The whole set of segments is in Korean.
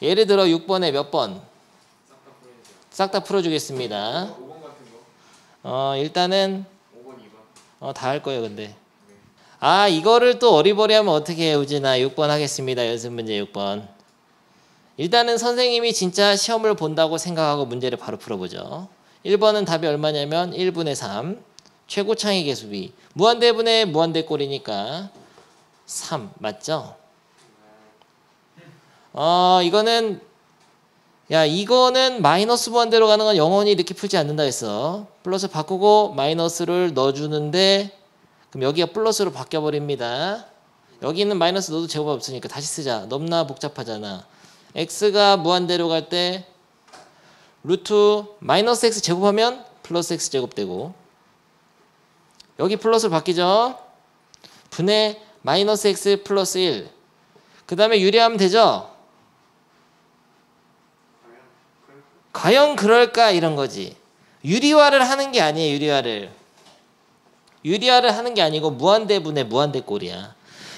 예를 들어 6번에 몇 번? 싹 다 풀어주겠습니다. 5번 같은 거? 일단은 5번, 2번. 다 할 거예요, 근데. 이거를 또 어리버리하면 어떻게 해, 우진아. 6번 하겠습니다. 연습 문제 6번. 일단은 선생님이 진짜 시험을 본다고 생각하고 문제를 바로 풀어보죠. 1번은 답이 얼마냐면 1분의 3. 최고창의 개수비. 무한대분의 무한대꼴이니까 3. 맞죠? 이거는 이거는 마이너스 무한대로 가는 건 영원히 이렇게 풀지 않는다 했어. 플러스 바꾸고 마이너스를 넣어주는데 그럼 여기가 플러스로 바뀌어버립니다. 여기는 마이너스 넣어도 제곱 없으니까 다시 쓰자. 너무나 복잡하잖아. x가 무한대로 갈 때 루트 마이너스 x 제곱하면 플러스 x 제곱 되고 여기 플러스로 바뀌죠. 분의 마이너스 x 플러스 1. 그 다음에 유리하면 되죠. 과연 그럴까 이런 거지. 유리화를 하는 게 아니에요. 유리화를 하는 게 아니고 무한대분의 무한대꼴이야.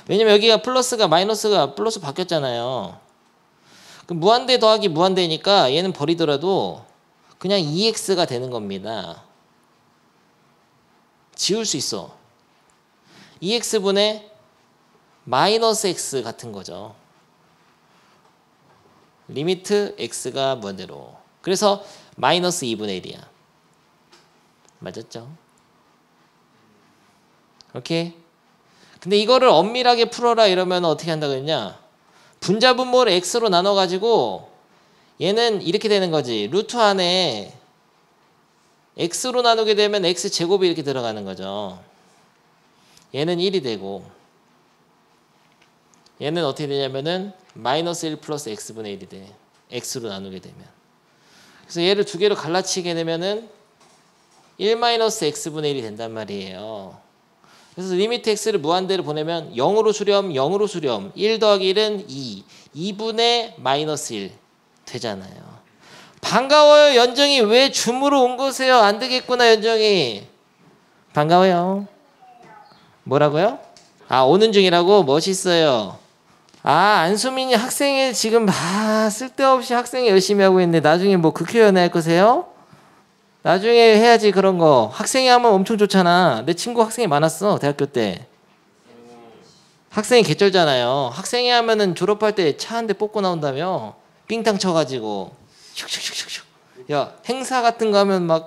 왜냐면 여기가 플러스가 마이너스가 플러스 바뀌었잖아요. 그럼 무한대 더하기 무한대니까 얘는 버리더라도 그냥 2x가 되는 겁니다. 지울 수 있어. 2x분의 마이너스 x 같은 거죠. 리미트 x가 무한대로. 그래서 마이너스 2분의 1이야. 맞았죠? 오케이? 근데 이거를 엄밀하게 풀어라 이러면 어떻게 한다고 했냐? 분자분모를 x로 나눠가지고 얘는 이렇게 되는 거지. 루트 안에 x로 나누게 되면 x제곱이 이렇게 들어가는 거죠. 얘는 1이 되고 얘는 어떻게 되냐면은 마이너스 1 플러스 x분의 1이 돼. x로 나누게 되면. 그래서 얘를 두 개로 갈라치게 되면은 1 마이너스 x분의 1이 된단 말이에요. 그래서 리미트 x를 무한대로 보내면 0으로 수렴, 0으로 수렴. 1 더하기 1은 2. 2분의 마이너스 1 되잖아요. 반가워요, 연정이. 왜 줌으로 온 거세요? 안 되겠구나, 연정이. 반가워요. 뭐라고요? 오는 중이라고? 멋있어요. 안수민이 학생회 지금 쓸데없이 학생회 열심히 하고 있는데 나중에 뭐 국회의원 할 거세요? 나중에 해야지 그런 거. 학생회 하면 엄청 좋잖아. 내 친구 학생회 많았어, 대학교 때. 학생회 개쩔잖아요. 학생회 하면은 졸업할 때 차 한 대 뽑고 나온다며. 삥땅 쳐가지고 슉슉슉슉슉. 야, 행사 같은 거 하면 막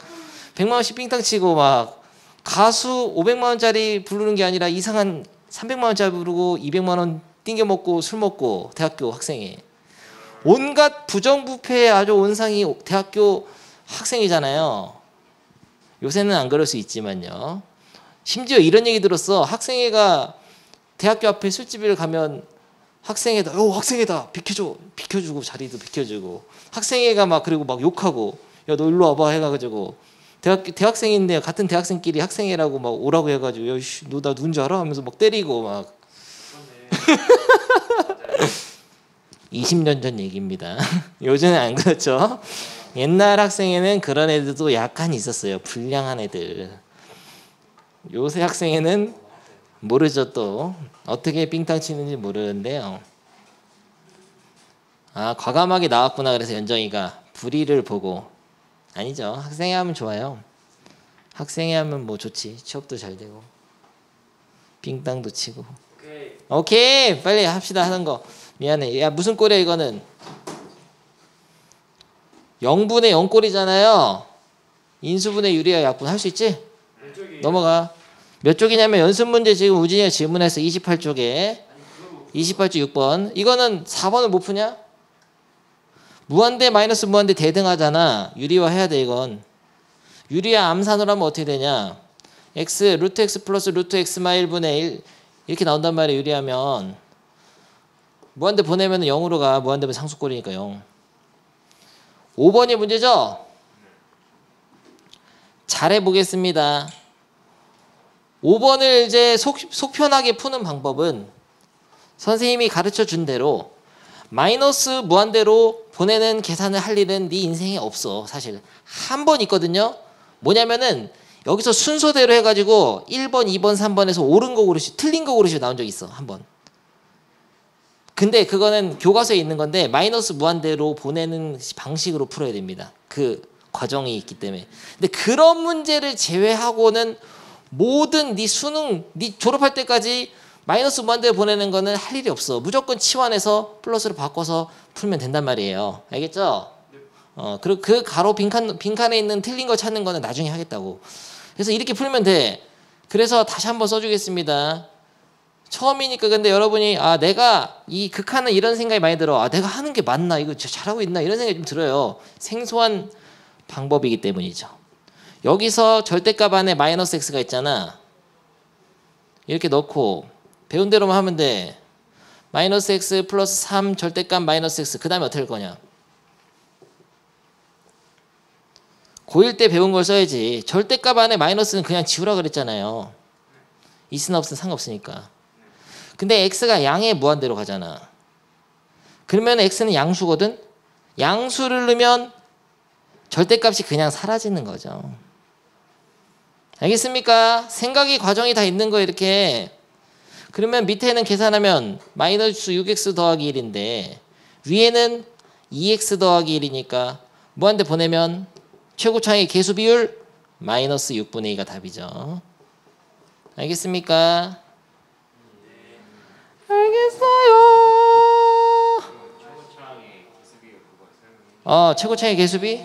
100만 원씩 삥땅 치고 막 가수 500만 원짜리 부르는 게 아니라 이상한 300만 원짜리 부르고 200만 원 띵겨 먹고 술 먹고. 대학교 학생회 온갖 부정부패의 아주 온상이 대학교 학생이잖아요. 요새는 안 그럴 수 있지만요. 심지어 이런 얘기 들었어. 학생회가 대학교 앞에 술집을 가면 학생회다. 학생회다. 비켜주고 자리도 비켜주고. 학생회가 막 그리고 막 욕하고 야, 너 일로 와봐 해가지고 대학생인데 같은 대학생끼리 학생회라고 막 오라고 해가지고 야, 너 나 누군지 알아? 하면서 막 때리고 막. 20년 전 얘기입니다. 요즘은 안 그렇죠. 옛날 학생회는 그런 애들도 약간 있었어요. 불량한 애들. 요새 학생회는 모르죠. 또 어떻게 삥땅 치는지 모르는데요. 과감하게 나왔구나. 그래서 연정이가 불의를 보고. 아니죠. 학생회 하면 좋아요. 학생회 하면 뭐 좋지. 취업도 잘 되고 삥땅도 치고. 오케이 빨리 합시다. 하는 거. 미안해. 야, 무슨 꼴이야 이거는. 0분의 0꼴이잖아요. 인수분의 유리화 약분 할 수 있지? 넘어가. 몇 쪽이냐면 연습 문제 지금 우진이가 질문해서 28쪽에 28쪽 6번. 이거는 4번을 못 푸냐? 무한대 마이너스 무한대 대등하잖아. 유리화 해야 돼 이건. 유리화 암산으로 하면 어떻게 되냐? x 루트 x 플러스 루트 x 마 1분의 1 이렇게 나온단 말이에요. 유리하면. 무한대 보내면 0으로 가. 무한대면 상수꼴이니까 0. 5번이 문제죠? 잘해보겠습니다. 5번을 이제 속편하게 푸는 방법은 선생님이 가르쳐준 대로 마이너스 무한대로 보내는 계산을 할 일은 네 인생에 없어. 사실 한 번 있거든요. 뭐냐면은 여기서 순서대로 해가지고 1번, 2번, 3번에서 옳은 거 고르시 틀린 거 고르시 나온 적 있어. 한 번. 근데 그거는 교과서에 있는 건데 마이너스 무한대로 보내는 방식으로 풀어야 됩니다. 그 과정이 있기 때문에. 근데 그런 문제를 제외하고는 모든 네 수능, 네 졸업할 때까지 마이너스 무한대로 보내는 거는 할 일이 없어. 무조건 치환해서 플러스로 바꿔서 풀면 된단 말이에요. 알겠죠? 그리고 그 가로 빈칸에 있는 틀린 거 찾는 거는 나중에 하겠다고. 그래서 이렇게 풀면 돼. 그래서 다시 한번 써주겠습니다. 처음이니까 근데 여러분이 내가 이 극한은 이런 생각이 많이 들어. 내가 하는 게 맞나? 이거 잘하고 있나? 이런 생각이 좀 들어요. 생소한 방법이기 때문이죠. 여기서 절대값 안에 마이너스 x가 있잖아. 이렇게 넣고 배운 대로만 하면 돼. 마이너스 x 플러스 3 절대값 마이너스 x. 그 다음에 어떻게 할 거냐? 고1 때 배운 걸 써야지. 절대값 안에 마이너스는 그냥 지우라 그랬잖아요. 있으나 없으나 상관없으니까. 근데 x가 양의 무한대로 가잖아. 그러면 x는 양수거든. 양수를 넣으면 절대값이 그냥 사라지는 거죠. 알겠습니까? 생각이 과정이 다 있는 거 이렇게. 그러면 밑에는 계산하면 마이너스 6x 더하기 1인데 위에는 2x 더하기 1이니까 무한대 보내면 최고차의 계수 비율 마이너스 6분의 2가 답이죠. 알겠습니까? 알겠어요. 최고차의 계수비?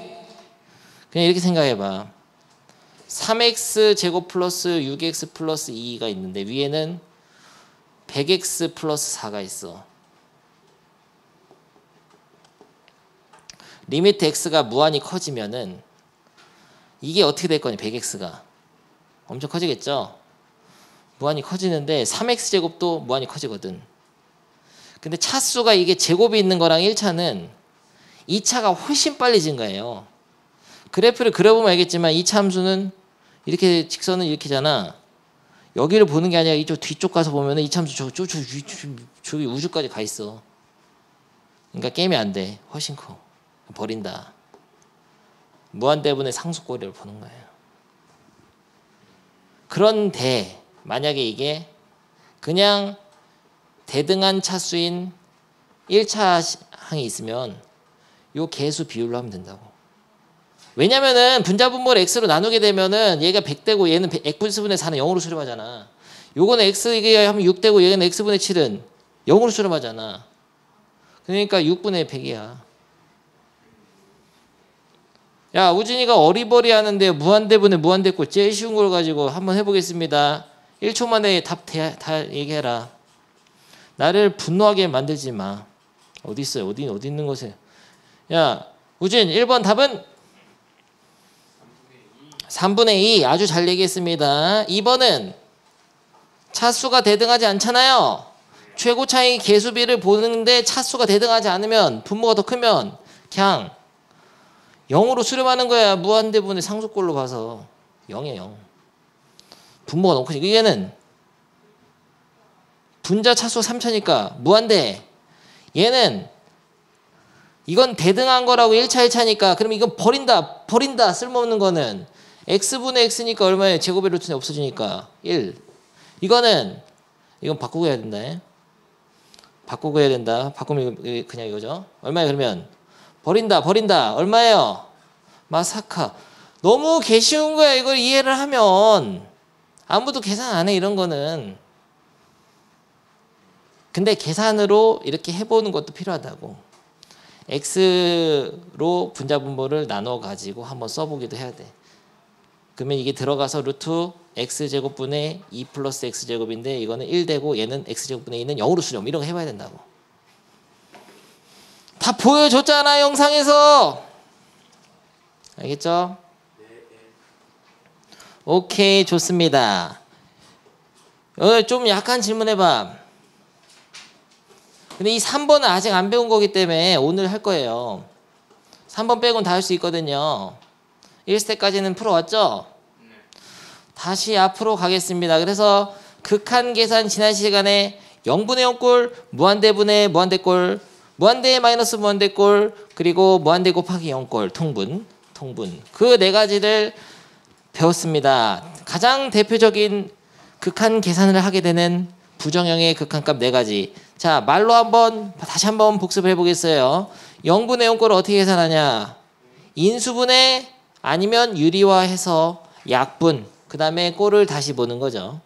그냥 이렇게 생각해봐. 3x 제곱 플러스 6x 플러스 2가 있는데 위에는 100x 플러스 4가 있어. 리미트 x가 무한히 커지면은 이게 어떻게 될 거냐? 100x가 엄청 커지겠죠? 무한히 커지는데 3x 제곱도 무한히 커지거든. 근데 차수가 이게 제곱이 있는 거랑 1차는 2차가 훨씬 빨리 증가해요. 그래프를 그려보면 알겠지만 2차 함수는 이렇게 직선은 이렇게잖아. 여기를 보는 게 아니라 이쪽 뒤쪽 가서 보면은 2차 함수 저기 우주까지 가 있어. 그러니까 게임이 안 돼. 훨씬 커. 버린다. 무한대분의 상수꼴을 보는 거예요. 그런데 만약에 이게 그냥 대등한 차수인 1차 항이 있으면 요 계수 비율로 하면 된다고. 왜냐면은 분자분모를 x로 나누게 되면은 얘가 100되고 얘는 x분의 4는 0으로 수렴하잖아. 요거는 x 이게 하면 6되고 얘는 x분의 7은 0으로 수렴하잖아. 그러니까 6분의 100이야. 야, 우진이가 어리버리 하는데 무한대분의 무한대꼴 제일 쉬운 걸 가지고 한번 해보겠습니다. 1초 만에 답 다 얘기해라. 나를 분노하게 만들지 마. 어디 있어요? 어디 있는 곳에? 야, 우진 1번 답은 3분의 2. 아주 잘 얘기했습니다. 2번은 차수가 대등하지 않잖아요. 최고차의 계수비를 보는데 차수가 대등하지 않으면 분모가 더 크면 그냥 0으로 수렴하는 거야. 무한대분의 상수꼴로 봐서 0이야 0. 분모가 너무 크지. 얘는 분자 차수가 3차니까 무한대. 얘는 이건 대등한 거라고 1차 1차니까 그럼 이건 버린다. 쓸모없는 거는 x분의 x니까 얼마예요? 제곱의 루트는 없어지니까 1. 이건 바꾸고 해야 된다. 바꾸고 해야 된다. 바꾸면 그냥 이거죠. 얼마예요? 그러면 버린다. 얼마예요? 마사카. 너무 개쉬운 거야. 이걸 이해를 하면 아무도 계산 안 해. 이런 거는. 근데 계산으로 이렇게 해보는 것도 필요하다고. x로 분자분모를 나눠 가지고 한번 써보기도 해야 돼. 그러면 이게 들어가서 루트 x제곱분의 2 플러스 x제곱인데 이거는 1되고 얘는 x제곱분의 2는 0으로 수렴. 이런 거 해봐야 된다고. 다 보여줬잖아 영상에서. 알겠죠? 오케이, 좋습니다. 좀 약간 질문해봐. 근데 이 3번은 아직 안 배운 거기 때문에 오늘 할 거예요. 3번 빼고는 다 할 수 있거든요. 1스텝까지는 풀어왔죠? 다시 앞으로 가겠습니다. 그래서 극한 계산 지난 시간에 0분의 0꼴, 무한대분의 무한대꼴, 무한대 마이너스 무한대꼴, 그리고 무한대 곱하기 0꼴, 통분. 그 네 가지를 배웠습니다. 가장 대표적인 극한 계산을 하게 되는 부정형의 극한값 네 가지. 자, 말로 다시 한번 복습을 해보겠어요. 0분의 0꼴을 어떻게 계산하냐? 인수분해 아니면 유리화해서 약분, 그 다음에 꼴을 다시 보는 거죠.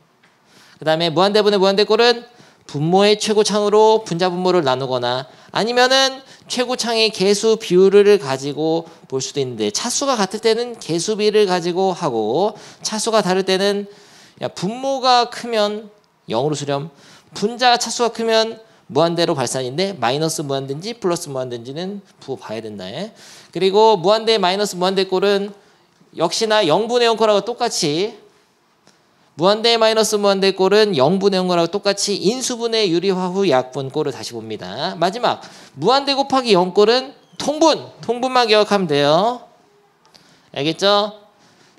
그 다음에 무한대분의 무한대꼴은 분모의 최고창으로 분자분모를 나누거나 아니면은 최고창의 개수 비율을 가지고 볼 수도 있는데, 차수가 같을 때는 개수비를 가지고 하고, 차수가 다를 때는 분모가 크면 0으로 수렴, 분자 차수가 크면 무한대로 발산인데 마이너스 무한대인지 플러스 무한대인지는 봐야 된다. 그리고 무한대 마이너스 무한대꼴은 역시나 0분의 0꼴하고 똑같이, 무한대 마이너스 무한대 꼴은 0분의 0꼴하고 똑같이 인수분해 유리화 후 약분 꼴을 다시 봅니다. 마지막 무한대 곱하기 0꼴은 통분만 기억하면 돼요. 알겠죠?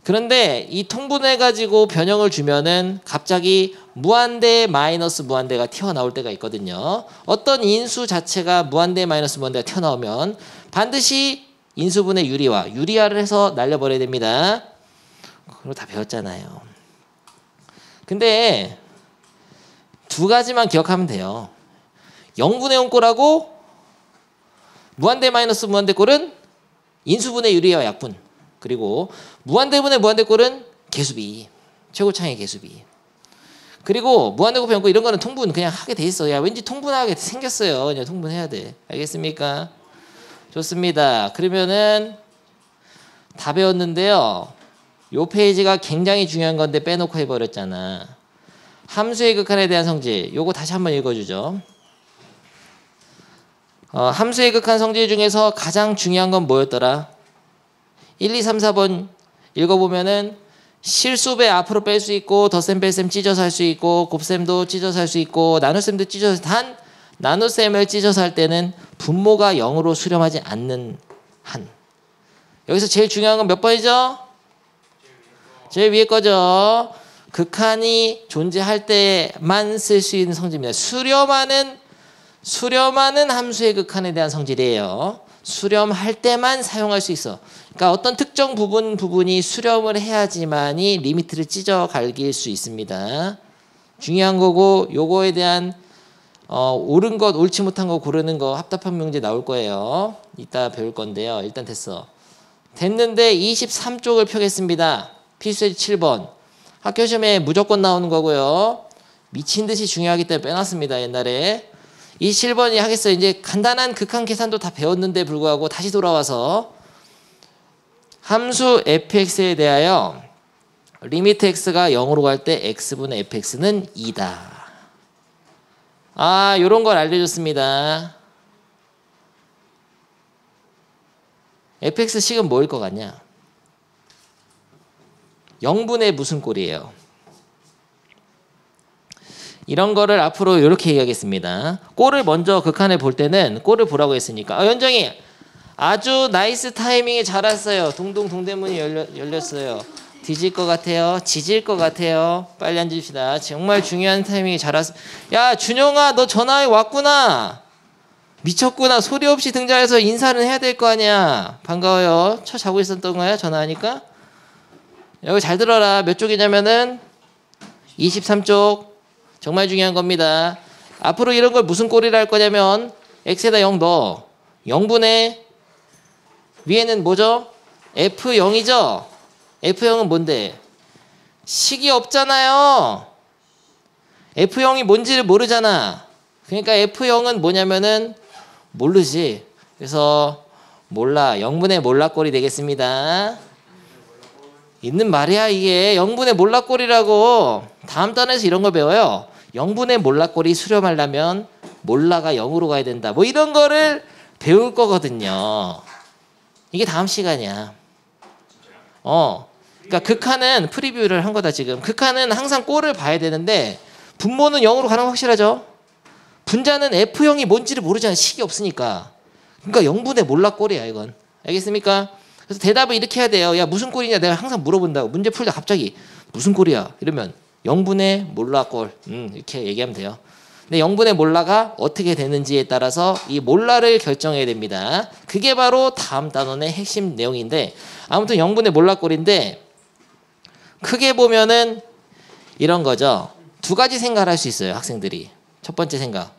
그런데 이 통분해가지고 변형을 주면은 갑자기 무한대 마이너스 무한대가 튀어나올 때가 있거든요. 어떤 인수 자체가 무한대 마이너스 무한대가 튀어나오면 반드시 인수분해 유리화를 해서 날려버려야 됩니다. 그거 다 배웠잖아요. 근데 두 가지만 기억하면 돼요. 0분의 0꼴하고 무한대 마이너스 무한대 꼴은 인수분해 유리화 약분, 그리고 무한대분의 무한대 꼴은 개수비, 최고창의 개수비. 그리고 무한대 곱하기 0꼴 이런 거는 통분 그냥 하게 돼 있어. 야, 왠지 통분하게 생겼어요. 그냥 통분해야 돼. 알겠습니까? 좋습니다. 그러면은 다 배웠는데요. 요 페이지가 굉장히 중요한 건데 빼놓고 해버렸잖아. 함수의 극한에 대한 성질. 요거 다시 한번 읽어주죠. 함수의 극한 성질 중에서 가장 중요한 건 뭐였더라? 1, 2, 3, 4번 읽어보면은 실수배 앞으로 뺄 수 있고, 덧셈 뺄셈 찢어서 할 수 있고, 곱셈도 찢어서 할 수 있고, 나눗셈도 찢어서, 단 나눗셈을 찢어서 할 때는 분모가 0으로 수렴하지 않는 한. 여기서 제일 중요한 건 몇 번이죠? 제일 위에 거죠. 극한이 존재할 때만 쓸 수 있는 성질입니다. 수렴하는 함수의 극한에 대한 성질이에요. 수렴할 때만 사용할 수 있어. 그러니까 어떤 특정 부분이 수렴을 해야지만이 리미트를 찢어 갈길 수 있습니다. 중요한 거고, 요거에 대한 옳은 것, 옳지 못한 거 고르는 거 합답한 문제 나올 거예요. 이따 배울 건데요. 일단 됐는데 23쪽을 펴겠습니다. 필수예제 7번. 학교 시험에 무조건 나오는 거고요. 미친 듯이 중요하기 때문에 빼놨습니다. 옛날에. 27번이 하겠어요. 이제 간단한 극한 계산도 다 배웠는데 불구하고 다시 돌아와서 함수 fx에 대하여 리미트 x가 0으로 갈 때 x분의 fx는 2다. 요런 걸 알려줬습니다. fx 식은 뭐일 것 같냐? 0분의 무슨 꼴이에요? 이런 거를 앞으로 이렇게 얘기하겠습니다. 꼴을 먼저 극한에 볼 때는 꼴을 보라고 했으니까. 연정이 아주 나이스 타이밍에 잘 왔어요. 동동 동대문이 열렸어요. 뒤질 것 같아요. 지질 것 같아요. 빨리 앉읍시다. 정말 중요한 타이밍에 잘 왔어. 야, 준영아, 너 전화에 왔구나. 미쳤구나. 소리 없이 등장해서 인사는 해야 될 거 아니야. 반가워요. 자고 있었던 거야? 전화하니까? 여기 잘 들어라. 몇 쪽이냐면은 23쪽. 정말 중요한 겁니다. 앞으로 이런 걸 무슨 꼴이라 할 거냐면 x에다 0 넣어. 0분의 위에는 뭐죠? f0이죠? f0은 뭔데? 식이 없잖아요. f0이 뭔지를 모르잖아. 그러니까 f0은 뭐냐면은 모르지. 그래서 몰라. 0분의 몰라꼴이 되겠습니다. 있는 말이야 이게. 0분의 몰라꼴이라고. 다음 단에서 이런 걸 배워요. 0분의 몰라꼴이 수렴하려면 몰라가 0으로 가야 된다. 뭐 이런 거를 배울 거거든요. 이게 다음 시간이야. 그러니까 극한은 프리뷰를 한 거다 지금. 극한은 항상 꼴을 봐야 되는데 분모는 0으로 가는 거 확실하죠? 분자는 F0이 뭔지를 모르잖아. 식이 없으니까. 그러니까 0분의 몰라꼴이야 이건. 알겠습니까? 그래서 대답을 이렇게 해야 돼요. 야, 무슨 꼴이냐 내가 항상 물어본다고. 문제 풀다 갑자기 무슨 꼴이야 이러면 0분의 몰라꼴. 이렇게 얘기하면 돼요. 근데 0분의 몰라가 어떻게 되는지에 따라서 이 몰라를 결정해야 됩니다. 그게 바로 다음 단원의 핵심 내용인데, 아무튼 0분의 몰라꼴인데 크게 보면은 이런 거죠. 두 가지 생각을 할 수 있어요 학생들이. 첫 번째 생각,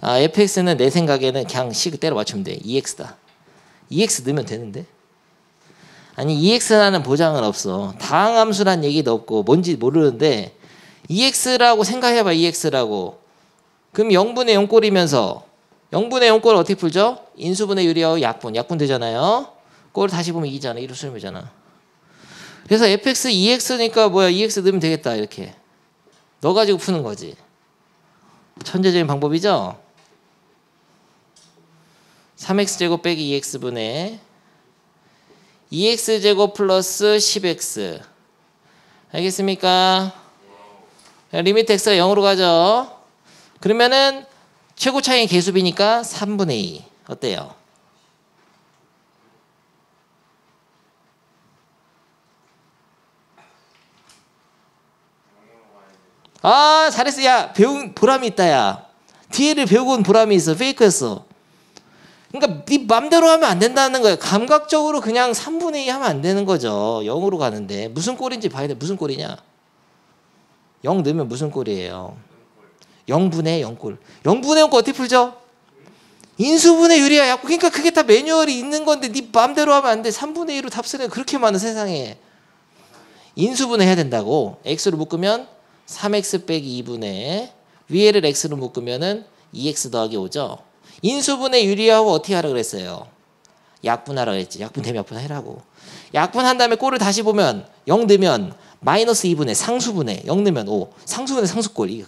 fx는 내 생각에는 그냥 식 그대로 맞추면 돼. 2x다. 2x 넣으면 되는데. 아니 2x라는 보장은 없어. 다항함수란 얘기도 없고 뭔지 모르는데 2x라고 생각해봐. 2x라고. 그럼 0분의 0꼴이면서 0분의 0꼴 어떻게 풀죠? 인수분해 유리하고 약분 되잖아요. 꼴 다시 보면 2잖아. 1로 수렴이잖아. 그래서 fx 2x니까 뭐야 2x 넣으면 되겠다 이렇게 넣어가지고 푸는 거지. 천재적인 방법이죠. 3x제곱 빼기 2x분의 2x제곱 플러스 10x 알겠습니까? 리미트 x가 0으로 가죠. 그러면은 최고 차이는 개수비니까 3분의 2 어때요? 아 잘했어. 야 배운 보람이 있다. 야 뒤에를 배우고 온 보람이 있어. 페이크였어. 그러니까 네 맘대로 하면 안 된다는 거예요. 감각적으로 그냥 3분의 2 하면 안 되는 거죠. 0으로 가는데 무슨 꼴인지 봐야 돼. 무슨 꼴이냐. 0 넣으면 무슨 꼴이에요. 0분의 0꼴. 0분의 0꼴 어떻게 풀죠? 인수분해 유리야. 약분. 그러니까 그게 다 매뉴얼이 있는 건데 네 맘대로 하면 안 돼. 3분의 2로 답 쓰는 그렇게 많은 세상에. 인수분해 해야 된다고. x로 묶으면 3x 빼기 2분의 위에를 x로 묶으면은 2x 더하기 5죠. 인수분해 유리하고 어떻게 하라 그랬어요? 약분하라 그랬지. 약분되면 약분해라고. 약분한 다음에 꼴을 다시 보면 0 넣으면 마이너스 2분의 상수분해 0 넣으면 5. 상수분의 상수꼴. 이게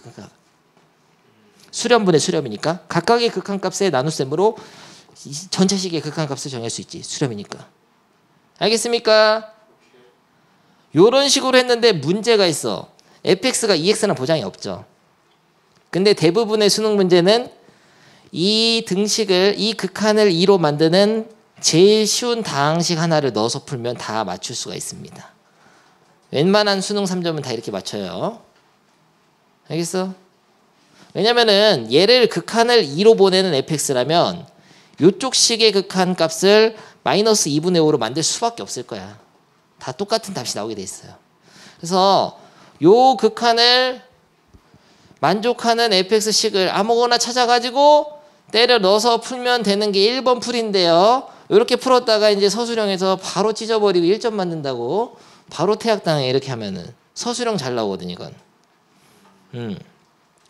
수렴분의 수렴이니까 각각의 극한값의 나눗셈으로 전체식의 극한값을 정할 수 있지. 수렴이니까. 알겠습니까? 요런 식으로 했는데 문제가 있어. fx가 2x는 보장이 없죠. 근데 대부분의 수능 문제는 이 등식을 이 극한을 2로 만드는 제일 쉬운 다항식 하나를 넣어서 풀면 다 맞출 수가 있습니다. 웬만한 수능 3점은 다 이렇게 맞춰요. 알겠어? 왜냐면은 얘를 극한을 2로 보내는 fx라면 요쪽 식의 극한 값을 마이너스 2분의 5로 만들 수밖에 없을 거야. 다 똑같은 답이 나오게 돼 있어요. 그래서 요 극한을 만족하는 fx식을 아무거나 찾아가지고 때려 넣어서 풀면 되는 게 1번 풀인데요. 이렇게 풀었다가 이제 서술형에서 바로 찢어버리고 1점 맞는다고 바로 퇴학당해. 이렇게 하면은 서술형 잘 나오거든 이건.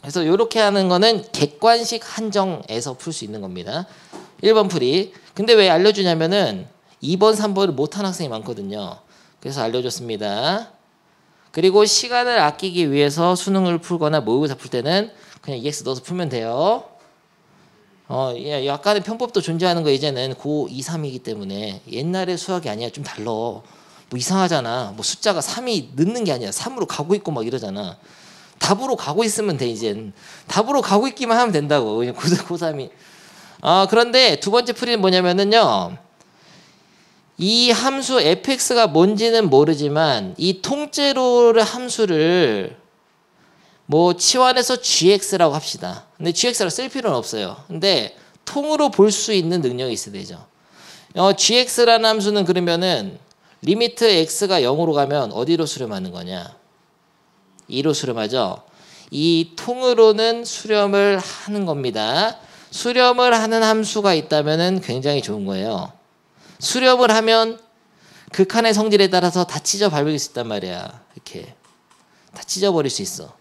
그래서 이렇게 하는 거는 객관식 한정에서 풀 수 있는 겁니다. 1번 풀이. 근데 왜 알려주냐면은 2번, 3번을 못한 학생이 많거든요. 그래서 알려줬습니다. 그리고 시간을 아끼기 위해서 수능을 풀거나 모의고사 풀 때는 그냥 EX 넣어서 풀면 돼요. 약간의 편법도 존재하는 거 이제는 고2, 3이기 때문에 옛날의 수학이 아니야. 좀 달라. 뭐 이상하잖아. 뭐 숫자가 3이 늦는 게 아니야. 3으로 가고 있고 막 이러잖아. 답으로 가고 있으면 돼 이젠. 답으로 가고 있기만 하면 된다고. 고3이. 그런데 두 번째 풀이는 뭐냐면은요. 이 함수 fx가 뭔지는 모르지만 이 통째로를 함수를 뭐 치환해서 gx라고 합시다. 근데 gx라고 쓸 필요는 없어요. 근데 통으로 볼 수 있는 능력이 있어야 되죠. gx라는 함수는 그러면은 리미트 x가 0으로 가면 어디로 수렴하는 거냐? 2로 수렴하죠. 이 통으로는 수렴을 하는 겁니다. 수렴을 하는 함수가 있다면은 굉장히 좋은 거예요. 수렴을 하면 극한의 성질에 따라서 다 찢어 밟을 수 있단 말이야. 이렇게 다 찢어버릴 수 있어.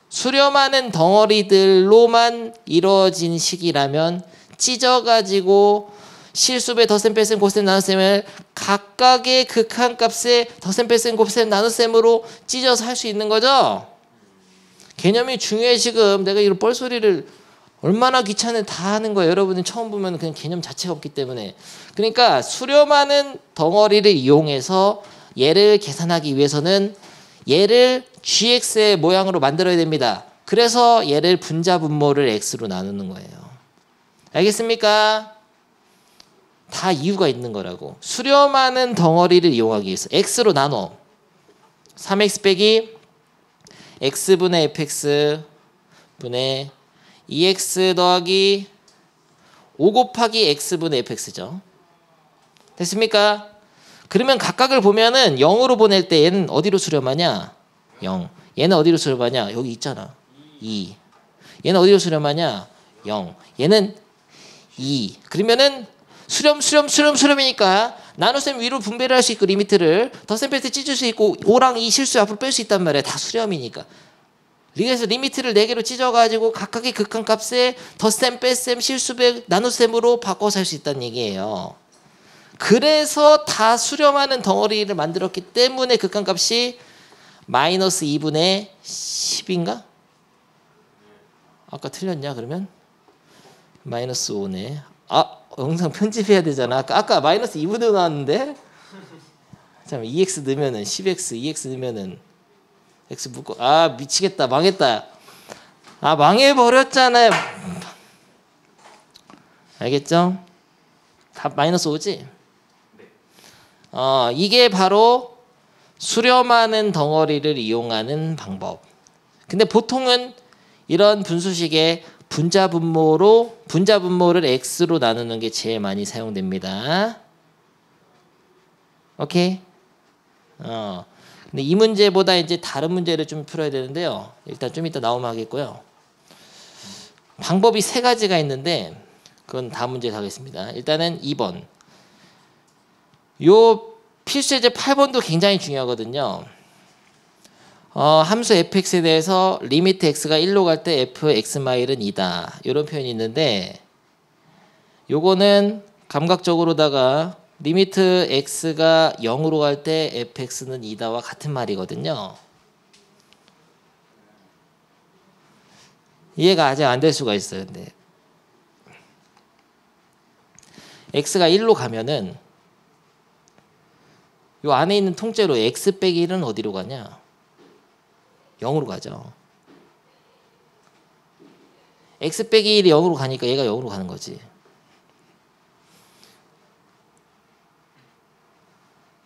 수렴하는 덩어리들로만 이루어진 식이라면 찢어가지고 실수배 덧셈 뺄셈 곱셈 나눗셈을 각각의 극한값의 덧셈 뺄셈 곱셈 나눗셈으로 찢어서 할 수 있는 거죠. 개념이 중요해. 지금 내가 이런 뻘소리를 얼마나 귀찮은 다 하는 거예요. 여러분은 처음 보면 그냥 개념 자체가 없기 때문에. 그러니까 수렴하는 덩어리를 이용해서 얘를 계산하기 위해서는 얘를 gx의 모양으로 만들어야 됩니다. 그래서 얘를 분자분모를 x로 나누는 거예요. 알겠습니까? 다 이유가 있는 거라고. 수렴하는 덩어리를 이용하기 위해서 x로 나눠. 3x 빼기 x분의 fx 분의 2x 더하기 5 곱하기 x분의 fx죠. 됐습니까? 그러면 각각을 보면은 0으로 보낼 때 얘는 어디로 수렴하냐? 0. 얘는 어디로 수렴하냐? 여기 있잖아. 2. 얘는 어디로 수렴하냐? 0. 얘는 2. 그러면은 수렴이니까 나눗셈 위로 분배를 할 수 있고 리미트를 덧셈 뺄 때 찢을 수 있고 5랑 2 실수 앞으로 뺄 수 있단 말이야. 다 수렴이니까. 그래서 리미트를 4개로 찢어가지고 각각의 극한값에 덧셈, 뺄셈, 실수배, 나눗셈으로 바꿔서 할 수 있다는 얘기예요. 그래서 다 수렴하는 덩어리를 만들었기 때문에 극한값이 마이너스 2분의 10인가? 아까 틀렸냐 그러면? 마이너스 5네. 영상 편집해야 되잖아. 아까 마이너스 2분의 5 나왔는데? 잠깐만 2x 넣으면은 10x, 2x 넣으면은 x 묶고 미치겠다. 망했다. 망해버렸잖아요. 알겠죠? 답 마이너스 5지? 이게 바로 수렴하는 덩어리를 이용하는 방법. 근데 보통은 이런 분수식에 분자 분모를 x로 나누는 게 제일 많이 사용됩니다. 오케이? 근데 이 문제보다 이제 다른 문제를 좀 풀어야 되는데요. 일단 좀 이따 나오면 하겠고요. 방법이 3가지가 있는데 그건 다음 문제에 하겠습니다. 일단은 2번. 요 필수 예제 8번도 굉장히 중요하거든요. 함수 fx에 대해서 리미트 x가 1로 갈 때 fx 마일은 2다. 이런 표현이 있는데 요거는 감각적으로다가 리미트 x가 0으로 갈 때 fx는 2다와 같은 말이거든요. 이해가 아직 안 될 수가 있어요. 근데 x가 1로 가면은 요 안에 있는 통째로 x 빼기 1은 어디로 가냐? 0으로 가죠. x 빼기 1이 0으로 가니까 얘가 0으로 가는 거지.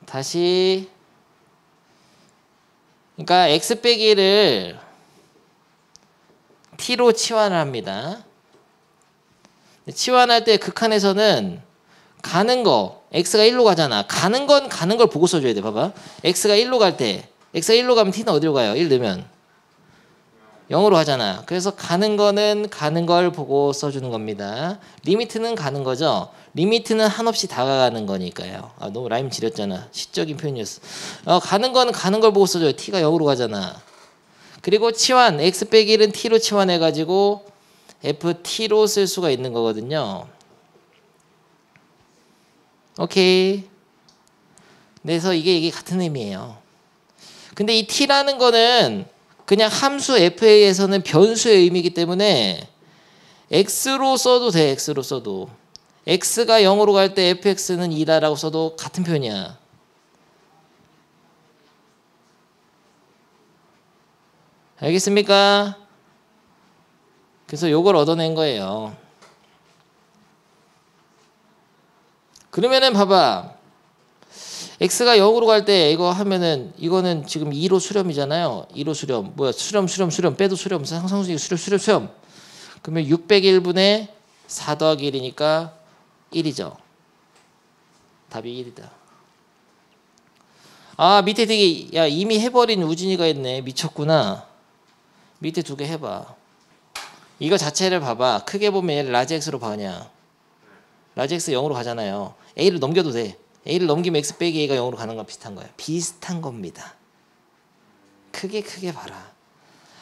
다시 그러니까 x 빼기 1을 t로 치환을 합니다. 치환할 때 극한에서는 가는 거 x가 1로 가잖아. 가는 걸 보고 써줘야 돼. 봐봐. x가 1로 갈 때 x가 1로 가면 t는 어디로 가요? 1 넣으면 0으로 가잖아. 그래서 가는 거는 가는 걸 보고 써주는 겁니다. 리미트는 가는 거죠. 리미트는 한없이 다가가는 거니까요. 너무 라임 지렸잖아. 시적인 표현이었어. 가는 거는 가는 걸 보고 써줘요. t가 0으로 가잖아. 그리고 치환 x 빼기 1은 t로 치환해가지고 ft로 쓸 수가 있는 거거든요. 오케이. 그래서 이게 같은 의미예요. 근데 이 t라는 거는 그냥 함수 fa에서는 변수의 의미이기 때문에 x로 써도 돼. x로 써도. x가 0으로 갈 때 fx는 2다라고 써도 같은 표현이야. 알겠습니까? 그래서 요걸 얻어낸 거예요. 그러면은 봐봐. x가 0으로 갈 때 이거 하면은 이거는 지금 2로 수렴이잖아요. 2로 수렴. 뭐야? 수렴 빼도 수렴. 상수식 수렴. 그러면 601분의 4 더하기 1이니까 1이죠. 답이 1이다. 밑에 되게 이미 해버린 우진이가 있네. 미쳤구나. 밑에 2개 해봐. 이거 자체를 봐봐. 크게 보면 얘를 라지 x로 봐 그냥. 라지 x 0으로 가잖아요. a를 넘겨도 돼. a를 넘기면 x 빼기 a가 0으로 가는 거랑 비슷한 거야. 비슷한 겁니다. 크게 봐라.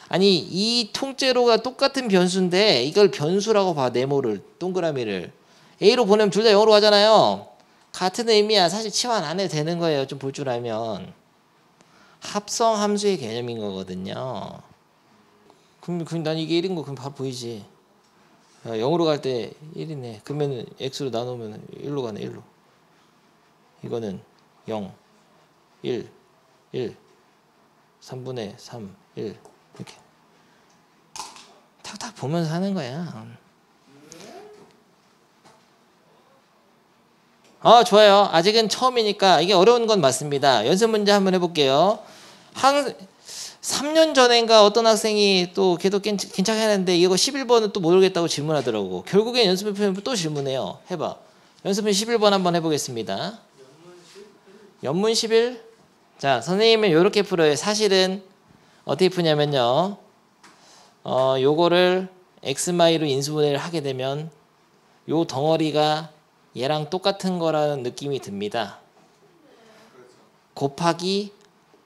아니 이 통째로가 똑같은 변수인데 이걸 변수라고 봐. 네모를 동그라미를 a로 보내면 둘 다 0으로 가잖아요. 같은 의미야. 사실 치환 안 해도 되는 거예요. 좀 볼 줄 알면. 합성 함수의 개념인 거거든요. 그럼 난 이게 1인 거 그럼 바로 보이지. 0으로 갈 때 1이네. 그러면 x로 나누면 1로 가네. 1로. 이거는 0, 1, 3분의 3, 1 이렇게 탁탁 보면서 하는 거야. 좋아요. 아직은 처음이니까 이게 어려운 건 맞습니다. 연습 문제 한번 해볼게요. 3년 전인가 어떤 학생이 또 걔도 괜찮게 하는데 이거 11번은 또 모르겠다고 질문하더라고. 결국엔 연습 표현 또 질문해요. 해봐. 연습 표현 11번 한번 해보겠습니다. 연문 11. 자, 선생님은 이렇게 풀어요. 사실은 어떻게 푸냐면요. 요거를 x마이로 인수분해를 하게 되면 요 덩어리가 얘랑 똑같은 거라는 느낌이 듭니다. 곱하기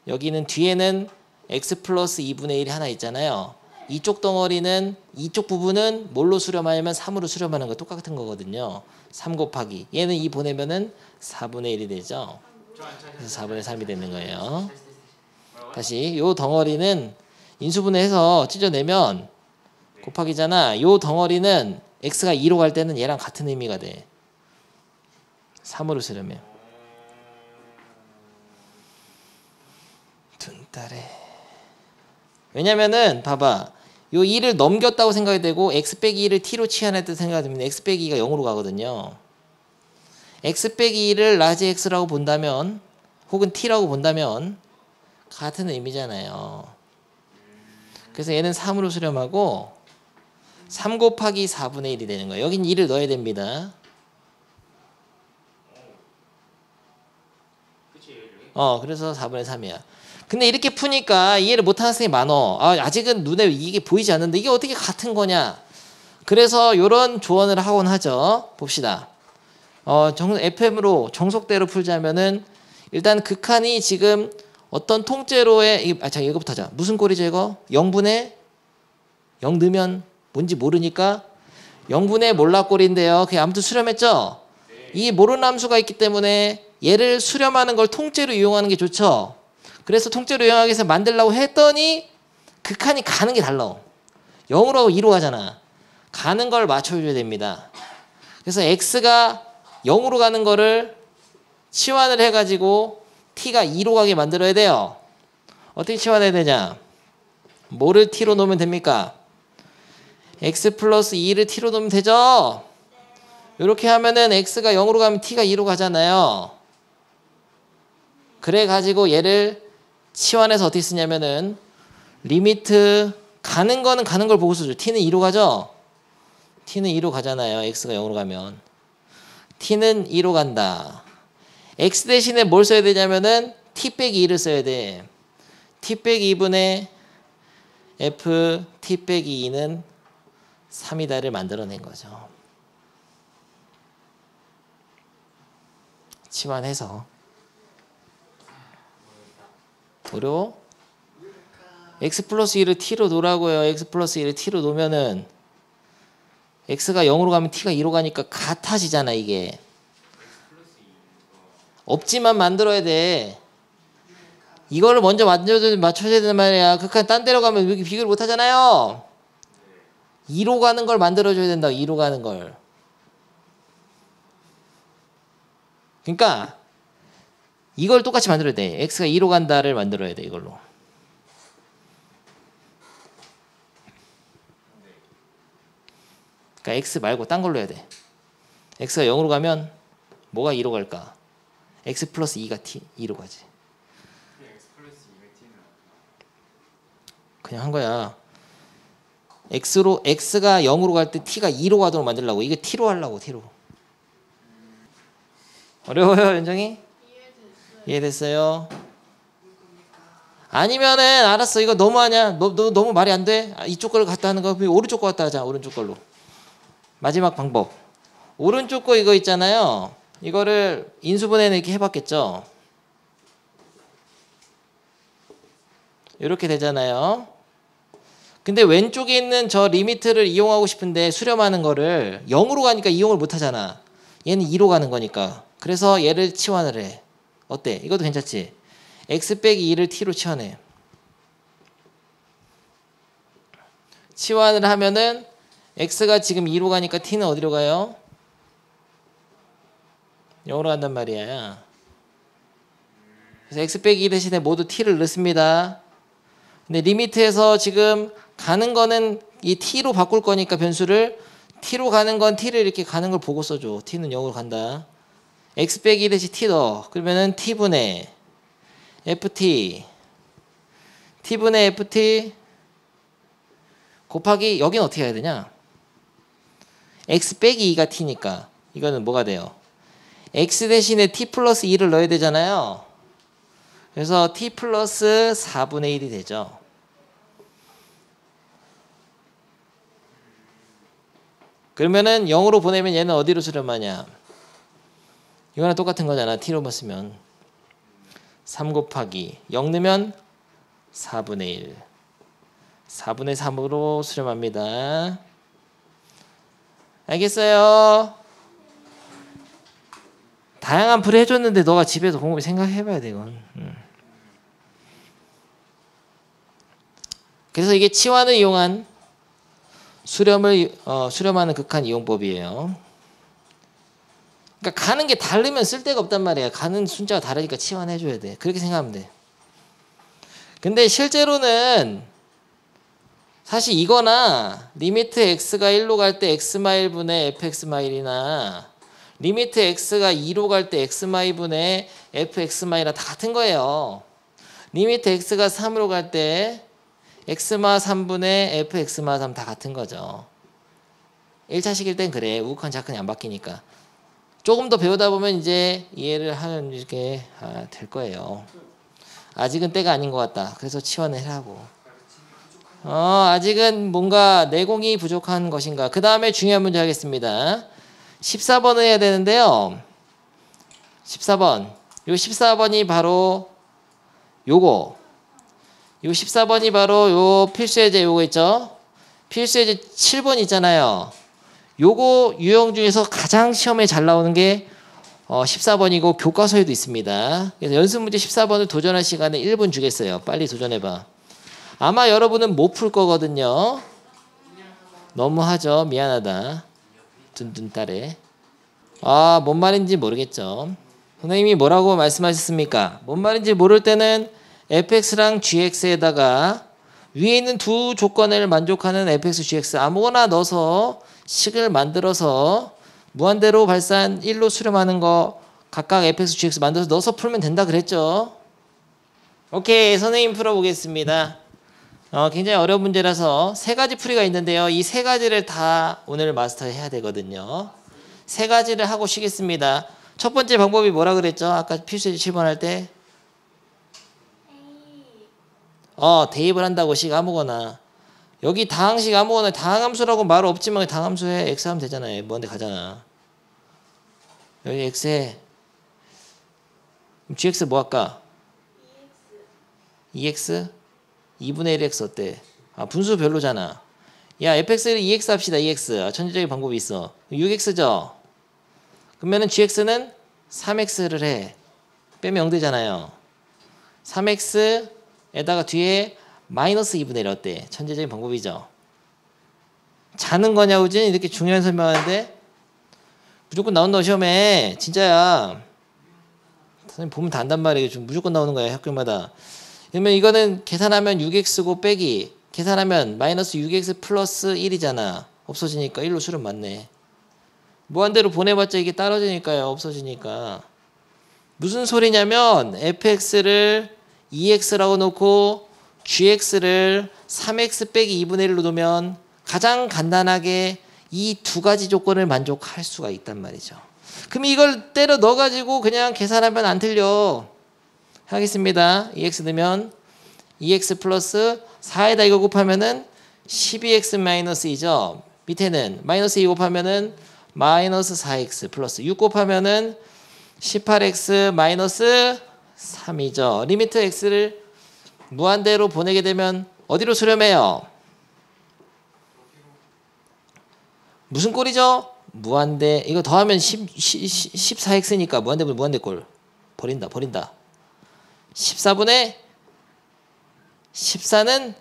여기는 뒤에는 x 플러스 2분의 1이 하나 있잖아요. 이쪽 덩어리는 이쪽 부분은 뭘로 수렴하냐면 3으로 수렴하는 거 똑같은 거거든요. 3 곱하기 얘는 2 보내면은 4분의 1이 되죠. 그래서 4분의 3이 되는 거예요. 다시 요 덩어리는 인수분해해서 찢어내면 곱하기잖아. 요 덩어리는 x가 2로 갈 때는 얘랑 같은 의미가 돼. 3으로 수렴해. 둔따래. 왜냐면은 봐봐. 요 2를 넘겼다고 생각이 되고 x 빼기 2를 t로 치환했다고 생각이 되면 x 빼기 2가 0으로 가거든요. x 빼기 2를 라지 x라고 본다면 혹은 t라고 본다면 같은 의미잖아요. 그래서 얘는 3으로 수렴하고 3 곱하기 4분의 1이 되는 거예요. 여긴 2를 넣어야 됩니다. 그래서 4분의 3이야. 근데 이렇게 푸니까 이해를 못하는 학생이 많어. 아직은 눈에 이게 보이지 않는데 이게 어떻게 같은 거냐. 그래서 이런 조언을 하곤 하죠. 봅시다. FM으로 정석대로 풀자면은 일단 극한이 지금 어떤 통째로의 이거부터 하자. 무슨 꼴이죠 이거? 0분의 0 넣으면 뭔지 모르니까 0분의 몰라꼴인데요. 그게 아무튼 수렴했죠? 이 모르는 함수가 있기 때문에 얘를 수렴하는 걸 통째로 이용하는 게 좋죠. 그래서 통째로 이용하기 위해서 만들려고 했더니 극한이 가는 게 달라. 0으로 2로 가잖아. 가는 걸 맞춰줘야 됩니다. 그래서 x가 0으로 가는 거를 치환을 해가지고 t가 2로 가게 만들어야 돼요. 어떻게 치환해야 되냐? 뭐를 t로 놓으면 됩니까? x 플러스 2를 t로 놓으면 되죠? 이렇게 하면은 x가 0으로 가면 t가 2로 가잖아요. 그래 가지고 얘를 치환해서 어떻게 쓰냐면은 리미트 가는 거는 가는 걸 보고 써줘. t는 2로 가죠? t는 2로 가잖아요. x가 0으로 가면. t는 2로 간다. x 대신에 뭘 써야 되냐면은 t 빼기 2를 써야 돼. t 빼기 2분의 f t 빼기 2는 3이다를 만들어낸 거죠. 치환해서. 어려워? x 플러스 2를 t로 놓으라고요. x 플러스 2를 t로 놓으면은 x가 0으로 가면 t가 2로 가니까 같아지잖아 이게. 없지만 만들어야 돼. 이거를 먼저 맞춰줘야 되는 말이야. 극한 딴 데로 가면 이렇게 비교를 못 하잖아요. 2로 가는 걸 만들어줘야 된다. 2로 가는 걸. 그러니까 이걸 똑같이 만들어야 돼. x가 2로 간다를 만들어야 돼. 이걸로. 그러니까 x 말고 딴 걸로 해야 돼. x가 0으로 가면 뭐가 2로 갈까? x 플러스 2가 2로 가지. 그냥 한 거야. x가 0으로 갈 때 t가 2로 가도록 만들려고. 이게 t로 하려고. t로. 어려워요 연정이? 이해됐어요? 아니면은 알았어. 이거 너무하냐? 너 너무 말이 안 돼? 이쪽 걸 갖다 하는 거 오른쪽 거 갖다 하자. 오른쪽 걸로. 마지막 방법. 오른쪽 거 이거 있잖아요. 이거를 인수분해는 이렇게 해봤겠죠. 이렇게 되잖아요. 근데 왼쪽에 있는 저 리미트를 이용하고 싶은데 수렴하는 거를 0으로 가니까 이용을 못 하잖아. 얘는 2로 가는 거니까. 그래서 얘를 치환을 해. 어때? 이것도 괜찮지? x 빼기 2를 t로 치환해. 치환을 하면은 x가 지금 2로 가니까 t는 어디로 가요? 0으로 간단 말이야. 그래서 x 빼기 2 대신에 모두 t를 넣습니다. 근데 리미트에서 지금 가는 거는 이 t로 바꿀 거니까 변수를 t로 가는 건 t를 이렇게 가는 걸 보고 써줘. t는 0으로 간다. x 빼기 2 대신 t 넣어. 그러면은 t분의 ft t분의 ft 곱하기 여기는 어떻게 해야 되냐? x 빼기 2가 t니까 이거는 뭐가 돼요? x 대신에 t 플러스 2를 넣어야 되잖아요. 그래서 t 플러스 4분의 1이 되죠. 그러면은 0으로 보내면 얘는 어디로 수렴하냐? 이거랑 똑같은 거잖아. t로만 쓰면 3 곱하기 0 넣으면 4분의 1 4분의 3으로 수렴합니다. 알겠어요? 다양한 풀이 해줬는데 너가 집에서 곰곰이 생각해봐야 돼 이건. 그래서 이게 치환을 이용한 수렴하는 극한 이용법이에요. 그러니까 가는 게 다르면 쓸데가 없단 말이야. 가는 숫자가 다르니까 치환해줘야 돼. 그렇게 생각하면 돼. 근데 실제로는 사실 이거나 리미트 x가 1로 갈 때 x마일 분의 fx마일이나 리미트 x가 2로 갈 때 x마일 분의 fx마일이랑 다 같은 거예요. 리미트 x가 3으로 갈 때 x마 3분의 fx마 3 다 같은 거죠. 1차식일 땐 그래. 우극한 작근이 안 바뀌니까. 조금 더 배우다 보면 이제 이해를 하면 이렇게 될 거예요. 아직은 때가 아닌 것 같다. 그래서 치환을 하라고. 아직은 뭔가 내공이 부족한 것인가. 그 다음에 중요한 문제 하겠습니다. 14번을 해야 되는데요. 14번. 요 14번이 바로 요거. 요 14번이 바로 요 필수예제 요거 있죠. 필수예제 7번 있잖아요. 요거 유형 중에서 가장 시험에 잘 나오는 게 14번이고 교과서에도 있습니다. 그래서 연습 문제 14번을 도전할 시간에 1분 주겠어요. 빨리 도전해봐. 아마 여러분은 못 풀 거거든요. 너무하죠. 미안하다. 둔둔 딸에. 뭔 말인지 모르겠죠. 선생님이 뭐라고 말씀하셨습니까? 뭔 말인지 모를 때는 fx랑 gx에다가 위에 있는 두 조건을 만족하는 fx, gx 아무거나 넣어서 식을 만들어서 무한대로 발산 1로 수렴하는 거 각각 fx, gx 만들어서 넣어서 풀면 된다 그랬죠. 오케이. 선생님 풀어보겠습니다. 굉장히 어려운 문제라서 세 가지 풀이가 있는데요. 이 세 가지를 다 오늘 마스터해야 되거든요. 세 가지를 하고 쉬겠습니다. 첫 번째 방법이 뭐라 그랬죠? 아까 필수예제 7번 할 때 대입을 한다고 식 아무거나. 여기 다항식 아무거나. 다항함수라고 말 없지만 다항함수에 x 하면 되잖아요. 뭔데 가잖아. 여기 x에 gx 뭐 할까? 2x 2분의 1x 어때? 분수 별로잖아. 야 fx를 2x 합시다. 2x 천재적인 방법이 있어. 6x죠? 그러면은 gx는 3x를 해. 빼면 0 되잖아요. 3x에다가 뒤에 마이너스 2분의 1 어때? 천재적인 방법이죠. 자는 거냐 우진? 이렇게 중요한 설명하는데 무조건 나온다고 시험에. 진짜야. 선생님 보면 다 안단 말이에요. 좀 무조건 나오는 거야 학교마다. 그러면 이거는 계산하면 6x고 빼기 계산하면 마이너스 6x 플러스 1이잖아. 없어지니까 1로 수렴 맞네. 무한대로 보내봤자 이게 떨어지니까요. 없어지니까. 무슨 소리냐면 fx를 2x라고 놓고 gx를 3x 빼기 2분의 1로 놓으면 가장 간단하게 이 두 가지 조건을 만족할 수가 있단 말이죠. 그럼 이걸 때려 넣어가지고 그냥 계산하면 안 틀려. 하겠습니다. 2x 넣으면 2x 플러스 4에다 이거 곱하면은 12x 마이너스 2죠. 밑에는 마이너스 2 곱하면은 마이너스 4x 플러스 6 곱하면은 18x 마이너스 3이죠. 리미트 x를 무한대로 보내게 되면 어디로 수렴해요? 무슨 꼴이죠? 무한대. 이거 더하면 14x니까 무한대 꼴. 버린다. 14분의 14는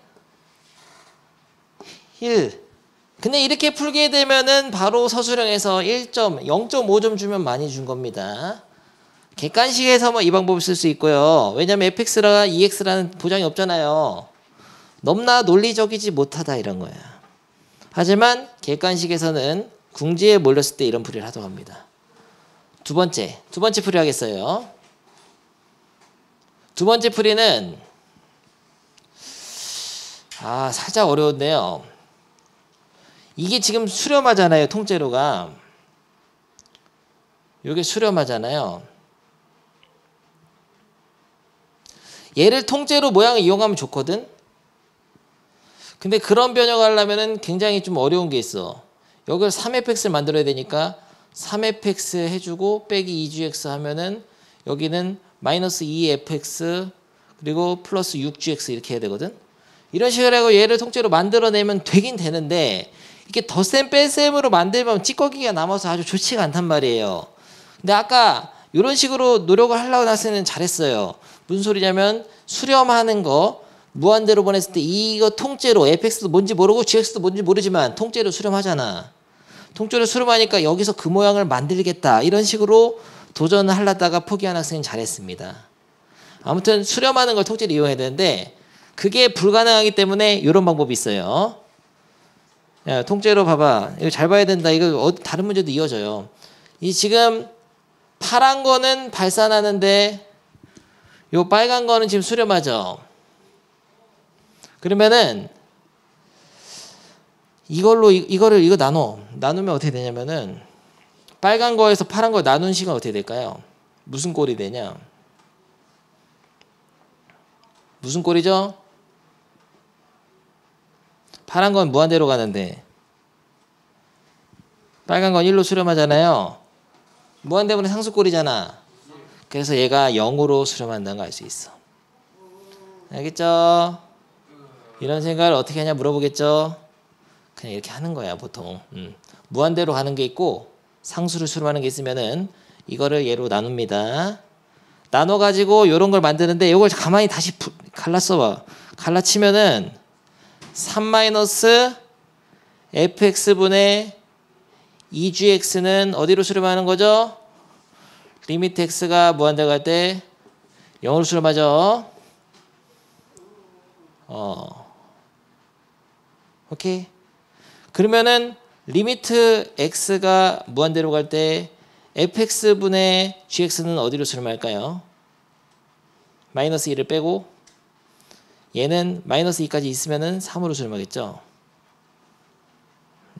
1. 근데 이렇게 풀게 되면은 바로 서술형에서 0.5점 주면 많이 준 겁니다. 객관식에서 뭐 이 방법을 쓸 수 있고요. 왜냐면 fx랑 2x라는 보장이 없잖아요. 넘나 논리적이지 못하다 이런 거야. 하지만 객관식에서는 궁지에 몰렸을 때 이런 풀이를 하도록 합니다. 두 번째 풀이 하겠어요. 두 번째 풀이는 살짝 어려운데요. 이게 지금 수렴하잖아요. 통째로가. 이게 수렴하잖아요. 얘를 통째로 모양을 이용하면 좋거든. 근데 그런 변형을 하려면 굉장히 좀 어려운 게 있어. 여기를 3fx를 만들어야 되니까 3fx 해주고 빼기 2gx 하면은 여기는 마이너스 2fx 그리고 플러스 6gx 이렇게 해야 되거든. 이런 식으로 하고 얘를 통째로 만들어내면 되긴 되는데 이게 덧셈 뺄셈으로 만들면 찌꺼기가 남아서 아주 좋지가 않단 말이에요. 근데 아까 이런 식으로 노력을 하려고 했을 때는 잘했어요. 무슨 소리냐면 수렴하는 거 무한대로 보냈을 때 이거 통째로 fx도 뭔지 모르고 gx도 뭔지 모르지만 통째로 수렴하잖아. 통째로 수렴하니까 여기서 그 모양을 만들겠다. 이런 식으로 도전을 하려다가 포기한 학생은 잘했습니다. 아무튼 수렴하는 걸 통째로 이용해야 되는데 그게 불가능하기 때문에 이런 방법이 있어요. 야, 통째로 봐봐. 이거 잘 봐야 된다. 이거 다른 문제도 이어져요. 이 지금 파란 거는 발산하는데 요 빨간 거는 지금 수렴하죠. 그러면은 이거 나누면 어떻게 되냐면은 빨간 거에서 파란 거 나눈 식은 어떻게 될까요? 무슨 꼴이 되냐? 무슨 꼴이죠? 파란 건 무한대로 가는데 빨간 건 1로 수렴하잖아요. 무한대분의 상수꼴이잖아. 그래서 얘가 0으로 수렴한다는 거 알 수 있어. 알겠죠? 이런 생각을 어떻게 하냐 물어보겠죠? 그냥 이렇게 하는 거야 보통. 무한대로 가는 게 있고 상수를 수렴하는 게 있으면은 이거를 얘로 나눕니다. 나눠가지고 이런 걸 만드는데 이걸 가만히 다시 갈라써봐. 갈라치면은 3-fx분의 2gx는 어디로 수렴하는 거죠? 리미트 x가 무한대로 갈 때 0으로 수렴하죠. 오케이. 그러면은 리미트 x가 무한대로 갈 때 fx분의 gx는 어디로 수렴할까요? 마이너스 1을 빼고 얘는 마이너스 2까지 있으면은 3으로 수렴하겠죠.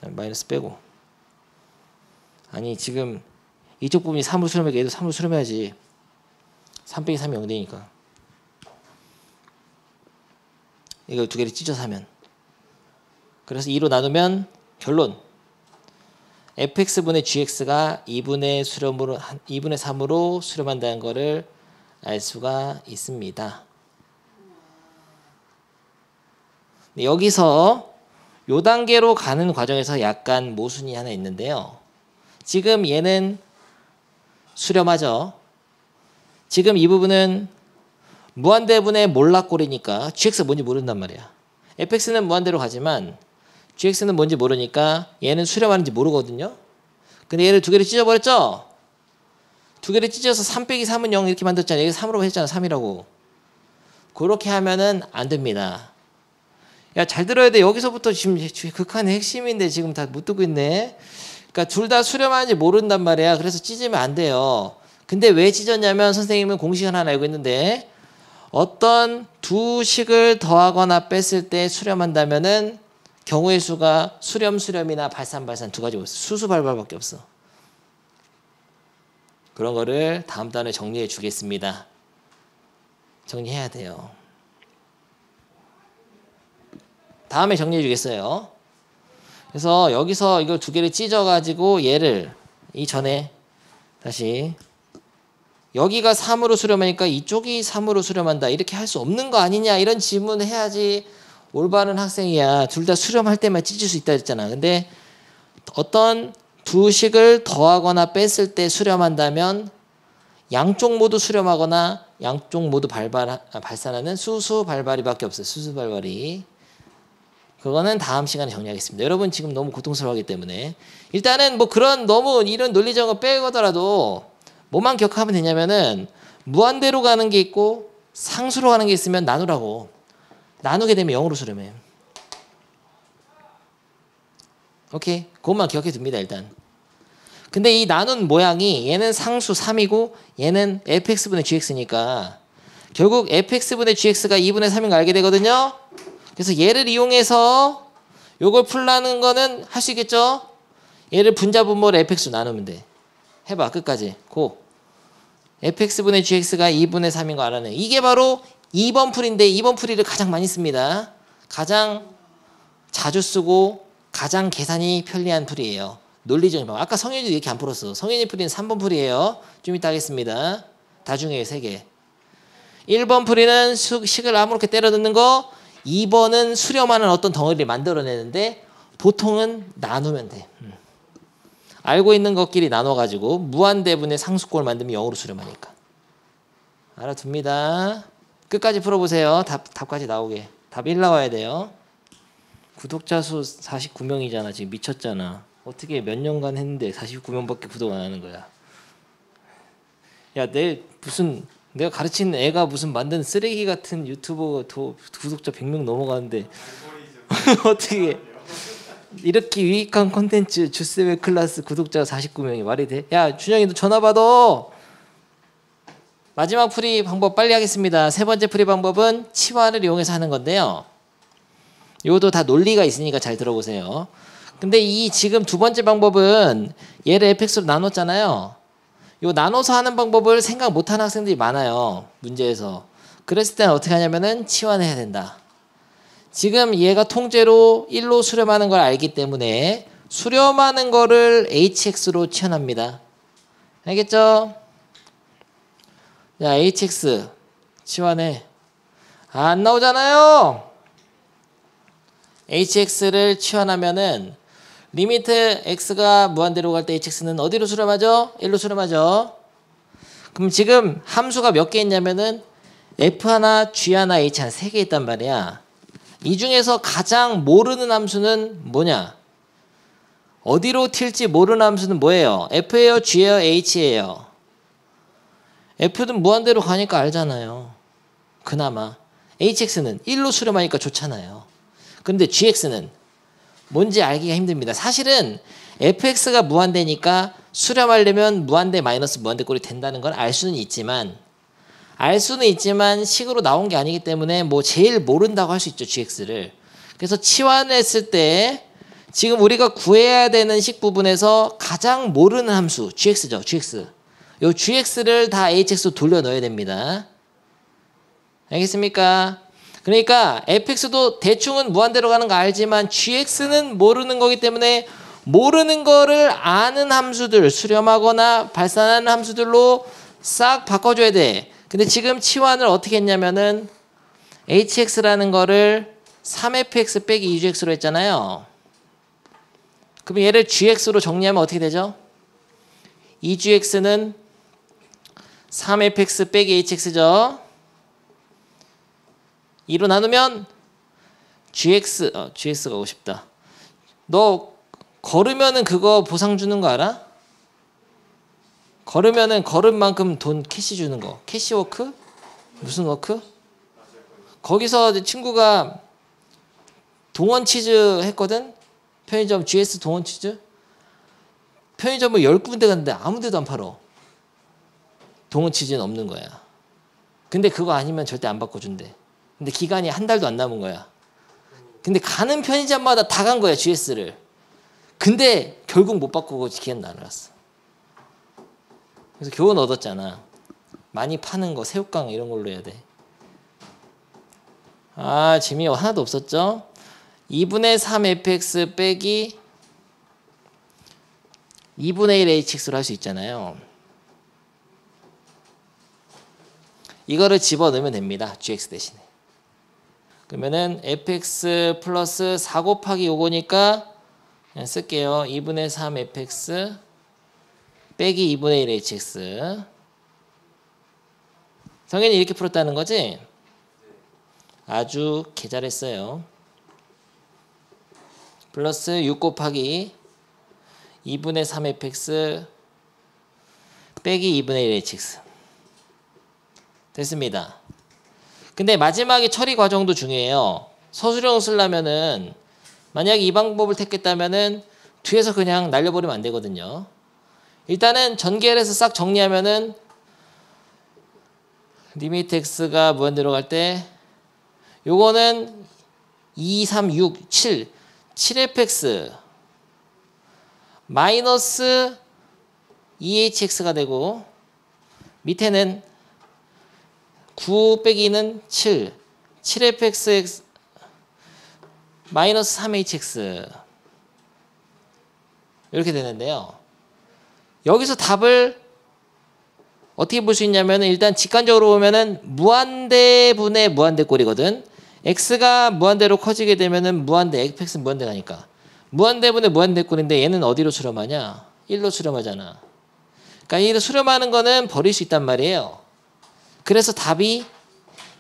마이너스 빼고 아니 지금 이쪽 부분이 3으로 수렴하니까 얘도 3으로 수렴해야지. 3 빼기 3이 0 되니까 이거 두 개를 찢어서 하면 그래서 2로 나누면 결론 fx분의 gx가 2분의 3으로 수렴한다는 것을 알 수가 있습니다. 여기서 요 단계로 가는 과정에서 약간 모순이 하나 있는데요. 지금 얘는 수렴하죠. 지금 이 부분은 무한대분의 몰락꼴이니까 gx가 뭔지 모른단 말이야. fx는 무한대로 가지만 gx는 뭔지 모르니까 얘는 수렴하는지 모르거든요. 근데 얘를 두 개를 찢어버렸죠? 두 개를 찢어서 3 빼기 3은 0 이렇게 만들었잖아. 여기 3으로 했잖아. 3이라고. 그렇게 하면은 안 됩니다. 야, 잘 들어야 돼. 여기서부터 지금 극한의 핵심인데 지금 다 못 듣고 있네. 그러니까 둘 다 수렴하는지 모른단 말이야. 그래서 찢으면 안 돼요. 근데 왜 찢었냐면 선생님은 공식 하나 알고 있는데 어떤 두 식을 더하거나 뺐을 때 수렴한다면은 경우의 수가 수렴이나 발산 두 가지 없어. 수수발발밖에 없어. 그런 거를 다음 단에 정리해 주겠습니다. 정리해야 돼요. 다음에 정리해 주겠어요. 그래서 여기서 이걸 두 개를 찢어가지고 얘를 이전에 다시 여기가 3으로 수렴하니까 이쪽이 3으로 수렴한다. 이렇게 할 수 없는 거 아니냐 이런 질문을 해야지 올바른 학생이야. 둘 다 수렴할 때만 찢을 수 있다 했잖아. 근데 어떤 두 식을 더하거나 뺐을 때 수렴한다면 양쪽 모두 수렴하거나 양쪽 모두 발산하는 수수발발이밖에 없어요. 수수발발이. 그거는 다음 시간에 정리하겠습니다. 여러분 지금 너무 고통스러워하기 때문에 일단은 뭐 그런 너무 이런 논리적인 거 빼고더라도 뭐만 기억하면 되냐면은 무한대로 가는 게 있고 상수로 가는 게 있으면 나누라고. 나누게 되면 0으로 수렴해. 오케이? 그것만 기억해 둡니다. 일단. 근데 이 나눈 모양이 얘는 상수 3이고 얘는 fx분의 gx니까 결국 fx분의 gx가 2분의 3인 거 알게 되거든요. 그래서 얘를 이용해서 요걸 풀라는 거는 할 수 있겠죠? 얘를 분자분모를 fx로 나누면 돼. 해봐. 끝까지. 고. fx분의 gx가 2분의 3인 거 알아내. 이게 바로 2번 풀인데 2번 풀이를 가장 많이 씁니다. 가장 자주 쓰고 가장 계산이 편리한 풀이에요. 논리적인 방법. 아까 성현이도 이렇게 안 풀었어. 성현이 풀이는 3번 풀이에요. 좀 이따 하겠습니다. 다 중요해요. 3개. 1번 풀이는 식을 아무렇게 때려 넣는 거. 2번은 수렴하는 어떤 덩어리를 만들어내는데 보통은 나누면 돼. 알고 있는 것끼리 나눠가지고 무한대분의 상수꼴 만들면 0으로 수렴하니까. 알아둡니다. 끝까지 풀어보세요. 답까지 나오게. 답 1 나와야 돼요. 구독자 수 49명이잖아. 지금 미쳤잖아. 어떻게 몇 년간 했는데 49명밖에 구독 안 하는 거야. 야, 내가 가르치는 애가 무슨 만든 쓰레기 같은 유튜버 구독자 100명 넘어가는데 어떻게 이렇게 유익한 콘텐츠 주쌤의 클래스 구독자가 49명이 말이 돼? 야, 준영이 너 전화 받아. 마지막 풀이 방법 빨리 하겠습니다. 3번째 풀이 방법은 치환을 이용해서 하는 건데요. 이것도 다 논리가 있으니까 잘 들어보세요. 근데 이 지금 2번째 방법은 얘를 fx로 나눴잖아요. 요 나눠서 하는 방법을 생각 못하는 학생들이 많아요. 문제에서. 그랬을 때는 어떻게 하냐면은 치환해야 된다. 지금 얘가 통째로 1로 수렴하는 걸 알기 때문에 수렴하는 거를 hx로 치환합니다. 알겠죠? 자, hx 치환해. 안 나오잖아요. hx를 치환하면은 리미트 x가 무한대로 갈 때 hx는 어디로 수렴하죠? 1로 수렴하죠. 그럼 지금 함수가 몇 개 있냐면은 f 하나, g 하나, h 하나 3개 있단 말이야. 이 중에서 가장 모르는 함수는 뭐냐? 어디로 튈지 모르는 함수는 뭐예요? f예요, g예요, h예요? f는 무한대로 가니까 알잖아요. 그나마. hx는 1로 수렴하니까 좋잖아요. 근데 gx는 뭔지 알기가 힘듭니다. 사실은 fx가 무한대니까 수렴하려면 무한대 마이너스 무한대 꼴이 된다는 걸 알 수는 있지만 식으로 나온 게 아니기 때문에 뭐 제일 모른다고 할 수 있죠. gx를. 그래서 치환했을 때 지금 우리가 구해야 되는 식 부분에서 가장 모르는 함수 gx죠. gx. 요 gx를 다 hx로 돌려 넣어야 됩니다. 알겠습니까? 그러니까 fx도 대충은 무한대로 가는 거 알지만 gx는 모르는 거기 때문에 모르는 거를 아는 함수들, 수렴하거나 발산하는 함수들로 싹 바꿔줘야 돼. 근데 지금 치환을 어떻게 했냐면은 hx라는 거를 3fx 빼기 2gx로 했잖아요. 그럼 얘를 gx로 정리하면 어떻게 되죠? 2gx는 3fx 빼기 hx죠. 2로 나누면 gx가 오고 싶다. 너 걸으면은 그거 보상 주는 거 알아? 걸으면은 걸은 만큼 돈 캐시 주는 거. 캐시워크? 무슨 워크? 거기서 친구가 동원치즈 했거든? 편의점 GS 동원치즈? 편의점을 10군데 갔는데 아무 데도 안 팔어. 동원치즈는 없는 거야. 근데 그거 아니면 절대 안 바꿔준대. 근데 기간이 한 달도 안 남은 거야. 근데 가는 편의점마다 다 간 거야, GS를. 근데 결국 못 바꾸고 기간 날아갔어. 그래서 교훈 얻었잖아. 많이 파는 거, 새우깡 이런 걸로 해야 돼. 아, 재미 하나도 없었죠? 2분의 3fx 빼기 2분의 1 hx로 할 수 있잖아요. 이거를 집어넣으면 됩니다. gx 대신에. 그러면은 fx 플러스 4 곱하기 요거니까 그냥 쓸게요. 2분의 3 fx 빼기 2분의 1 hx. 성현이 이렇게 풀었다는 거지? 아주 개잘했어요. 플러스 6 곱하기 2분의 3 fx 빼기 2분의 1 hx. 됐습니다. 근데 마지막에 처리 과정도 중요해요. 서술형 쓰려면은 만약에 이 방법을 택했다면은 뒤에서 그냥 날려버리면 안 되거든요. 일단은 전개해서 싹 정리하면은 리미트 x가 무한대로 갈 때 요거는 2, 3, 6, 7 7fx 마이너스 2hx가 되고 밑에는 9 빼기는 7 7fx 마이너스 3hx 이렇게 되는데요. 여기서 답을 어떻게 볼 수 있냐면 일단 직관적으로 보면은 무한대분의 무한대꼴이거든. x가 무한대로 커지게 되면은 무한대, fx는 무한대 가니까. 무한대분의 무한대꼴인데 얘는 어디로 수렴하냐? 1로 수렴하잖아. 그러니까 이 수렴하는 거는 버릴 수 있단 말이에요. 그래서 답이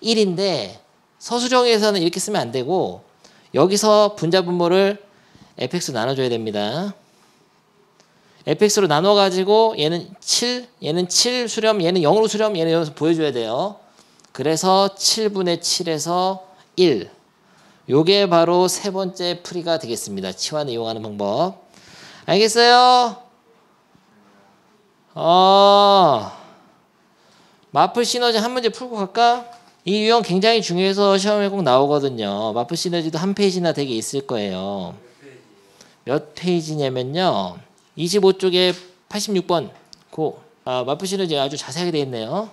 1인데 서술형에서는 이렇게 쓰면 안 되고 여기서 분자분모를 fx로 나눠줘야 됩니다. fx로 나눠가지고 얘는 7, 얘는 7 수렴, 얘는 0으로 수렴, 얘는 여기서 보여줘야 돼요. 그래서 7분의 7에서 1. 요게 바로 세 번째 풀이가 되겠습니다. 치환을 이용하는 방법. 알겠어요? 마플 시너지 한 문제 풀고 갈까? 이 유형 굉장히 중요해서 시험에 꼭 나오거든요. 마플 시너지도 한 페이지나 되게 있을 거예요. 몇 페이지냐면요. 25쪽에 86번 마플 시너지 아주 자세하게 되어 있네요.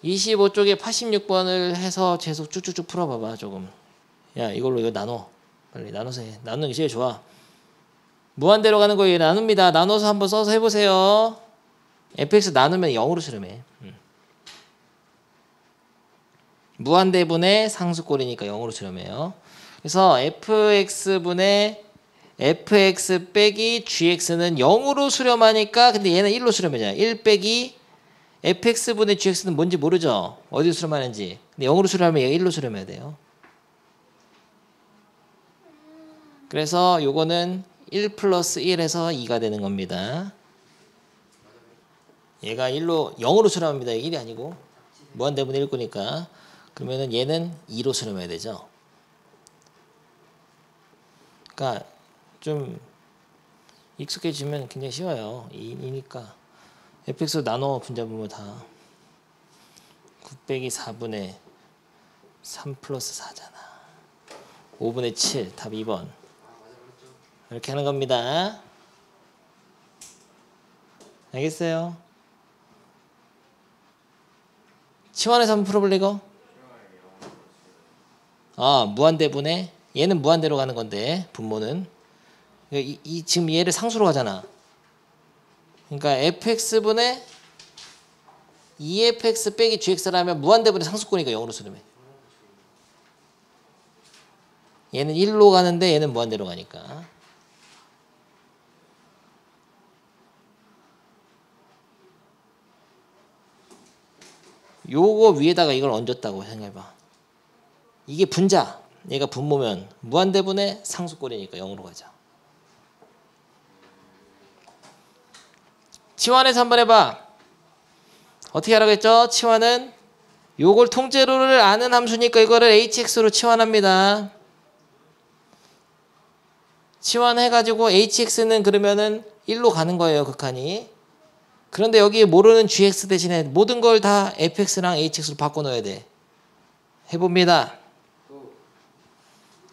25쪽에 86번을 해서 계속 쭉쭉쭉 풀어봐봐. 조금. 야, 이걸로 이거 나눠. 빨리 나눠서 해. 나누는 게 제일 좋아. 무한대로 가는 거예요. 나눕니다. 나눠서 한번 써서 해보세요. fx 나누면 0으로 수렴해. 무한대분의 상수꼴이니까 0으로 수렴해요. 그래서 fx분의 fx 빼기 gx는 0으로 수렴하니까 근데 얘는 1로 수렴하잖아요. 1 빼기 fx분의 gx는 뭔지 모르죠. 어디로 수렴하는지. 근데 0으로 수렴하면 얘가 1로 수렴해야 돼요. 그래서 요거는 1 플러스 1에서 2가 되는 겁니다. 얘가 0으로 수렴합니다. 1이 아니고 무한대분의 1 거니까. 그러면은 얘는 2로 수렴해야 되죠. 그러니까 좀 익숙해지면 굉장히 쉬워요. 2니까 fx로 나눠 분자분모 다 9 빼기 4분의 3 플러스 4잖아. 5분의 7 답 2번. 이렇게 하는 겁니다. 알겠어요? 치환해서 한번 풀어볼래 이거? 무한대분의 얘는 무한대로 가는 건데 분모는 지금 얘를 상수로 가잖아. 그러니까 fx분의 2fx 빼기 gx라면 무한대분의 상수꼴이니까 0으로 수렴해. 얘는 1로 가는데 얘는 무한대로 가니까. 요거 위에다가 이걸 얹었다고 생각해봐. 이게 분자, 얘가 분모면 무한대분의 상수꼴이니까 0으로 가자. 치환해서 한번 해봐. 어떻게 하라고 했죠? 치환은 요걸 통째로를 아는 함수니까 이거를 hx로 치환합니다. 치환해가지고 hx는 그러면은 1로 가는 거예요. 극한이. 그런데 여기 모르는 gx 대신에 모든 걸 다 fx랑 hx로 바꿔놓아야 돼. 해봅니다.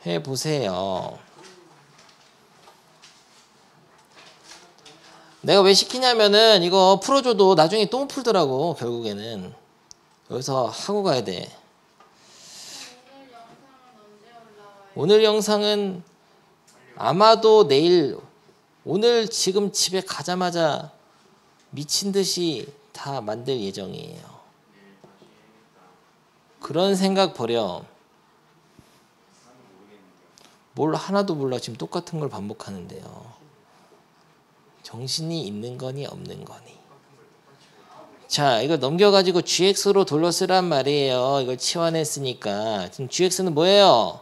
해보세요. 내가 왜 시키냐면은 이거 풀어줘도 나중에 또 풀더라고. 결국에는 여기서 하고 가야 돼. 오늘 영상은 아마도 내일, 오늘 지금 집에 가자마자 미친 듯이 다 만들 예정이에요. 그런 생각 버려. 뭘 하나도 몰라. 지금 똑같은 걸 반복하는데요. 정신이 있는 거니 없는 거니. 자, 이걸 넘겨가지고 gx로 돌려 쓰란 말이에요. 이걸 치환했으니까. 지금 gx는 뭐예요?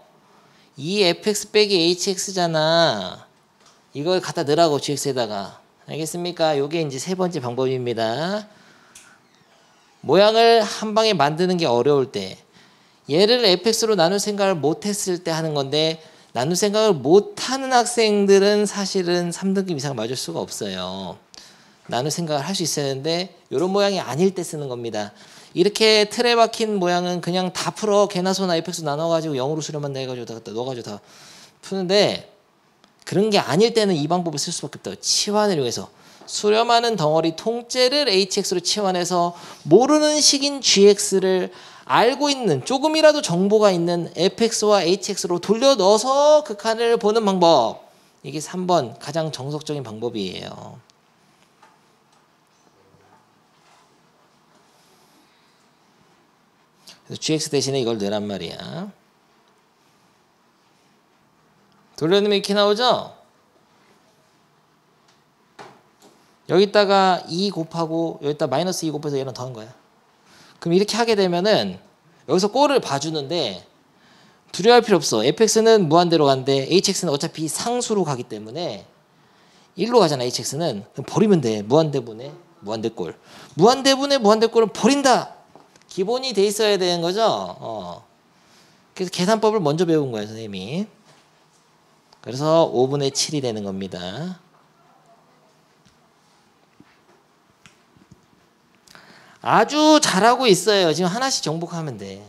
2fx 빼기 hx잖아. 이걸 갖다 넣으라고 gx에다가. 알겠습니까? 요게 이제 세 번째 방법입니다. 모양을 한 방에 만드는 게 어려울 때, 얘를 fx로 나눌 생각을 못했을 때 하는 건데, 나눌 생각을 못하는 학생들은 사실은 3등급 이상 맞을 수가 없어요. 나눌 생각을 할 수 있어야 하는데 이런 모양이 아닐 때 쓰는 겁니다. 이렇게 틀에 박힌 모양은 그냥 다 풀어. 개나 소나 fx 나눠가지고 0으로 수렴한다 해가지고 다 갖다 넣어가지고 다 푸는데, 그런 게 아닐 때는 이 방법을 쓸 수밖에 없다. 치환을 이용해서 수렴하는 덩어리 통째를 hx로 치환해서 모르는 식인 gx를 알고 있는 조금이라도 정보가 있는 fx와 hx로 돌려 넣어서 극한을 보는 방법. 이게 3번 가장 정석적인 방법이에요. 그래서 gx 대신에 이걸 넣으란 말이야. 돌려놓으면 이렇게 나오죠? 여기다가 2 곱하고 여기다 마이너스 2 곱해서 얘는 더한 거야. 그럼 이렇게 하게 되면은 여기서 꼴을 봐주는데 두려워할 필요 없어. fx는 무한대로 가는데 hx는 어차피 상수로 가기 때문에 1로 가잖아. hx는. 그럼 버리면 돼. 무한대분의 무한대꼴. 무한대분의 무한대꼴은 버린다. 기본이 돼 있어야 되는 거죠. 그래서 계산법을 먼저 배운 거예요, 선생님이. 그래서 5분의 7이 되는 겁니다. 아주 잘하고 있어요. 지금 하나씩 정복하면 돼.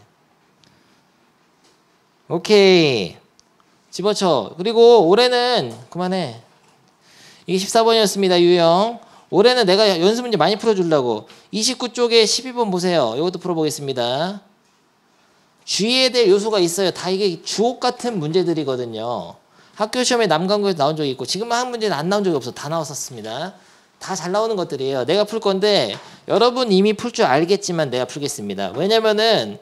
오케이. 집어쳐. 그리고 올해는 그만해. 이게 14번이었습니다. 유형. 올해는 내가 연습 문제 많이 풀어주려고 29쪽에 12번 보세요. 이것도 풀어보겠습니다. 주의해야 될 요소가 있어요. 다 이게 주옥 같은 문제들이거든요. 학교 시험에 남강구에서 나온 적이 있고 지금 한 문제는 안 나온 적이 없어. 다 나왔었습니다. 다 잘 나오는 것들이에요. 내가 풀 건데 여러분 이미 풀 줄 알겠지만 내가 풀겠습니다. 왜냐면은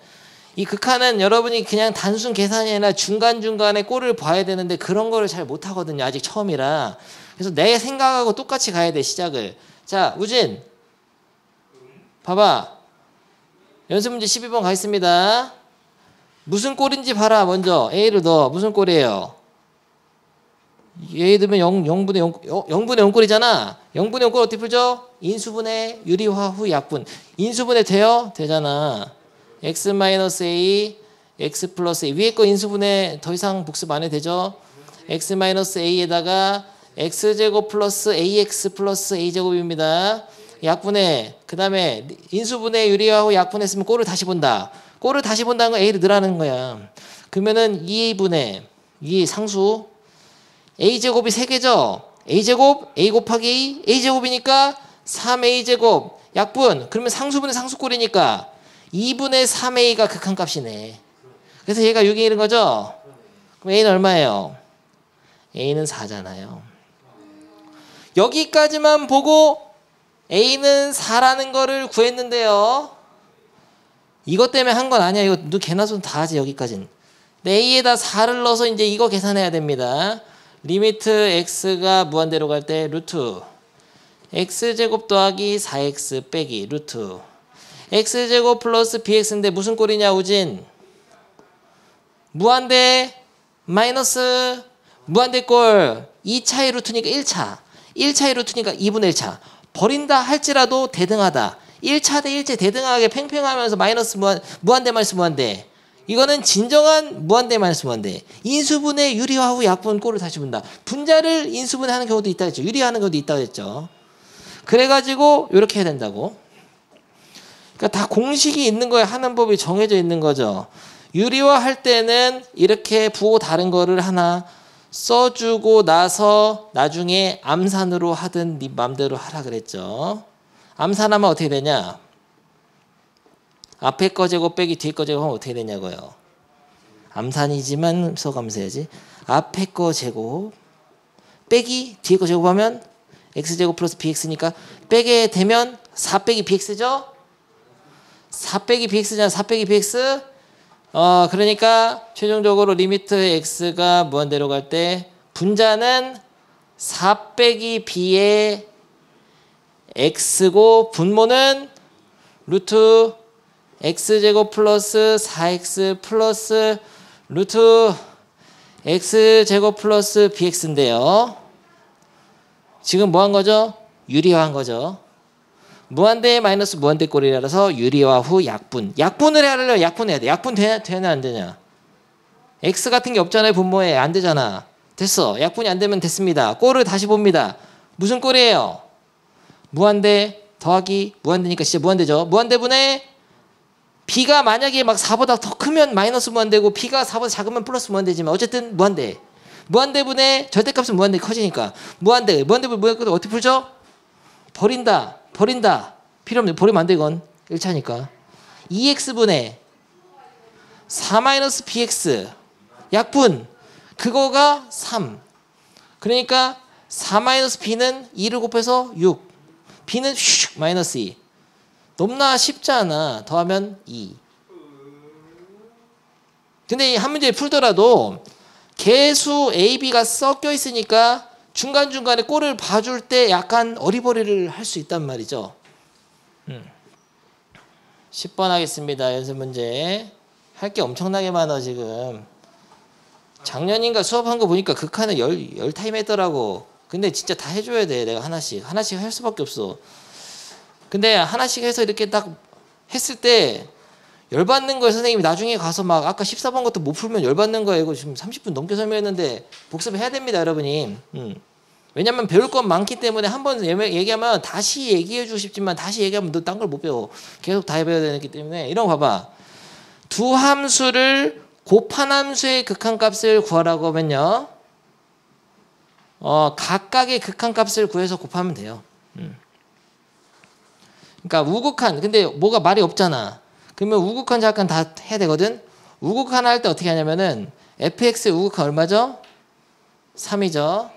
이 극한은 여러분이 그냥 단순 계산이 아니라 중간중간에 꼴을 봐야 되는데 그런 거를 잘 못하거든요. 아직 처음이라. 그래서 내 생각하고 똑같이 가야 돼, 시작을. 자, 우진. 봐봐. 연습 문제 12번 가겠습니다. 무슨 꼴인지 봐라, 먼저. A를 넣어. 무슨 꼴이에요? A 넣으면 0분의 0꼴이잖아. 0분의 0꼴 어떻게 풀죠? 인수분해, 유리화 후 약분. 인수분해 돼요? 되잖아. x-a, x 플러스 a. 위에 거 인수분해 더 이상 복습 안 해도 되죠? x-a에다가 x제곱 플러스 ax 플러스 a제곱입니다. 약분해. 그 다음에 인수분해 유리화하고 약분했으면 꼴을 다시 본다. 꼴을 다시 본다는 건 a를 넣으라는 거야. 그러면은 2분의 2 상수 a제곱이 3개죠. a제곱 a 곱하기 a a제곱이니까 3a제곱 약분. 그러면 상수분의 상수꼴이니까 2분의 3a가 극한값이네. 그래서 얘가 6이 이런 거죠. 그럼 a는 얼마예요? a는 4잖아요. 여기까지만 보고 a는 4라는 거를 구했는데요. 이것 때문에 한 건 아니야. 이거 너 개나 손 다 하지 여기까지는. a에다 4를 넣어서 이제 이거 계산해야 됩니다. 리미트 x가 무한대로 갈 때 루트 x제곱 더하기 4x 빼기 루트 x제곱 플러스 bx인데 무슨 꼴이냐 우진? 무한대 마이너스 무한대 꼴 2차의 루트니까 1차 1차의 루트니까 2분의 1차 버린다 할지라도 대등하다 1차 대 1차 대등하게 팽팽하면서 마이너스 무한대 마이너스 무한대 이거는 진정한 무한대 마이너스 무한대 인수분해 유리화 후 약분 꼴을 다시 본다 분자를 인수분해하는 경우도 있다 했죠 유리하는 경우도 있다고 했죠 그래가지고 이렇게 해야 된다고 그러니까 다 공식이 있는 거에 하는 법이 정해져 있는 거죠 유리화 할 때는 이렇게 부호 다른 거를 하나 써주고 나서 나중에 암산으로 하든 네 맘대로 하라 그랬죠. 암산하면 어떻게 되냐? 앞에 거 제곱 빼기 뒤에 거 제곱하면 어떻게 되냐고요. 암산이지만 써가면서 앞에 거 제곱 빼기 뒤에 거 제곱하면 x제곱 플러스 bx니까 빼게 되면 4 빼기 bx죠? 4 빼기 bx잖아. 4 빼기 bx 그러니까 최종적으로 리미트 x가 무한대로 갈 때 분자는 4 빼기 b의 x고 분모는 루트 x제곱 플러스 4x 플러스 루트 x제곱 플러스 bx인데요. 지금 뭐 한 거죠? 유리화한 거죠. 무한대 마이너스 무한대 꼴이라서 유리화 후 약분. 약분을 하려면 약분해야 돼. 약분 되냐 안 되냐? x 같은 게 없잖아요. 분모에. 안 되잖아. 됐어. 약분이 안 되면 됐습니다. 꼴을 다시 봅니다. 무슨 꼴이에요? 무한대 더하기 무한대니까 진짜 무한대죠. 무한대분의 b가 만약에 막 4보다 더 크면 마이너스 무한대고 b가 4보다 작으면 플러스 무한대지만 어쨌든 무한대. 무한대분의 절대값은 무한대 커지니까 무한대분 어떻게 풀죠? 버린다. 필요 없네. 버리면 안 돼, 이건. 1차니까. 2x분의 4-bx. 약분. 그거가 3. 그러니까 4-b는 2를 곱해서 6. b는 슉 마이너스 2. 너무나 쉽잖아. 더하면 2. 근데 이 한 문제 풀더라도 개수 A, B가 섞여 있으니까 중간중간에 꼴을 봐줄 때 약간 어리버리를 할 수 있단 말이죠. 10번 하겠습니다. 연습 문제. 할 게 엄청나게 많아 지금. 작년인가 수업한 거 보니까 극한을 10타임 했더라고. 근데 진짜 다 해줘야 돼. 내가 하나씩 할 수밖에 없어. 근데 하나씩 해서 이렇게 딱 했을 때 열받는 거예요. 선생님이 나중에 가서 막 아까 14번 것도 못 풀면 열받는 거예요. 이거 지금 30분 넘게 설명했는데 복습해야 됩니다, 여러분이. 왜냐면 배울 건 많기 때문에 한 번 얘기하면 다시 얘기해 주고 싶지만 다시 얘기하면 너 딴 걸 못 배워. 계속 다 배워야 되기 때문에 이런 거 봐봐. 두 함수를 곱한 함수의 극한값을 구하라고 하면요. 각각의 극한값을 구해서 곱하면 돼요. 그러니까 우극한, 근데 뭐가 말이 없잖아. 그러면 우극한 자극한 다 해야 되거든. 우극한 할 때 어떻게 하냐면은 fx의 우극한 얼마죠? 3이죠.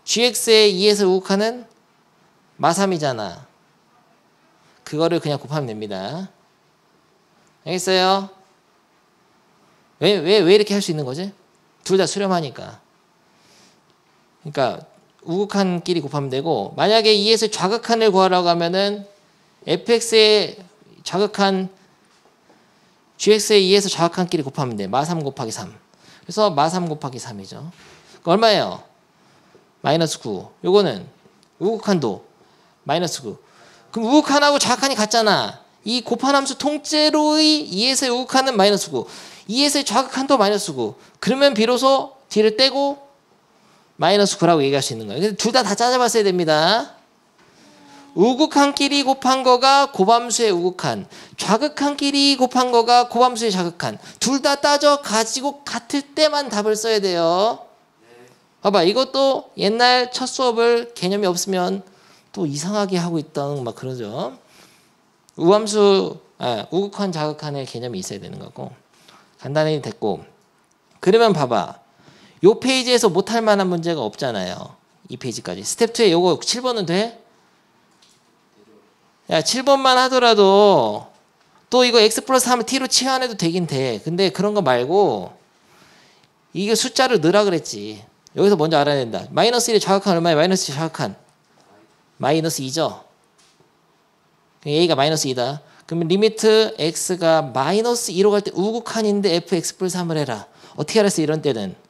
gx의 2에서 우극한은 마3이잖아. 그거를 그냥 곱하면 됩니다. 알겠어요? 왜 이렇게 할 수 있는 거지? 둘 다 수렴하니까. 그러니까 우극한끼리 곱하면 되고, 만약에 2에서 좌극한을 구하라고 하면은 fx의 좌극한 gx의 2에서 좌극한끼리 곱하면 돼. 마3 곱하기 3. 그래서 마3 곱하기 3이죠. 얼마예요? 마이너스 9. 요거는 우극한도 마이너스 9. 그럼 우극한하고 좌극한이 같잖아. 이 곱한 함수 통째로의 2에서의 우극한은 마이너스 9. 2에서의 좌극한도 마이너스 9. 그러면 비로소 뒤를 떼고 마이너스 9라고 얘기할 수 있는 거예요. 둘 다 짜져봤어야 됩니다. 우극한끼리 곱한 거가 곱함수의 우극한, 좌극한끼리 곱한 거가 곱함수의 좌극한. 둘 다 따져 가지고 같을 때만 답을 써야 돼요. 봐봐, 이것도 옛날 첫 수업을 개념이 없으면 또 이상하게 하고 있다는 막 그러죠. 우극한, 좌극한의 개념이 있어야 되는 거고. 간단히 됐고. 그러면 봐봐. 요 페이지에서 못할 만한 문제가 없잖아요. 이 페이지까지. 스텝 2에 요거 7번은 돼? 야, 7번만 하더라도 또 이거 x 플러스 3을 t로 치환해도 되긴 돼. 근데 그런 거 말고 이게 숫자를 넣으라 그랬지. 여기서 먼저 알아야 된다. 마이너스 1의 좌극한 얼마야? 마이너스 1의 좌극한. 마이너스 2죠. a가 마이너스 2다. 그러면 리미트 x가 마이너스 2로 갈 때 우극한인데 fx 플러스 3을 해라. 어떻게 알았어? 이런 때는.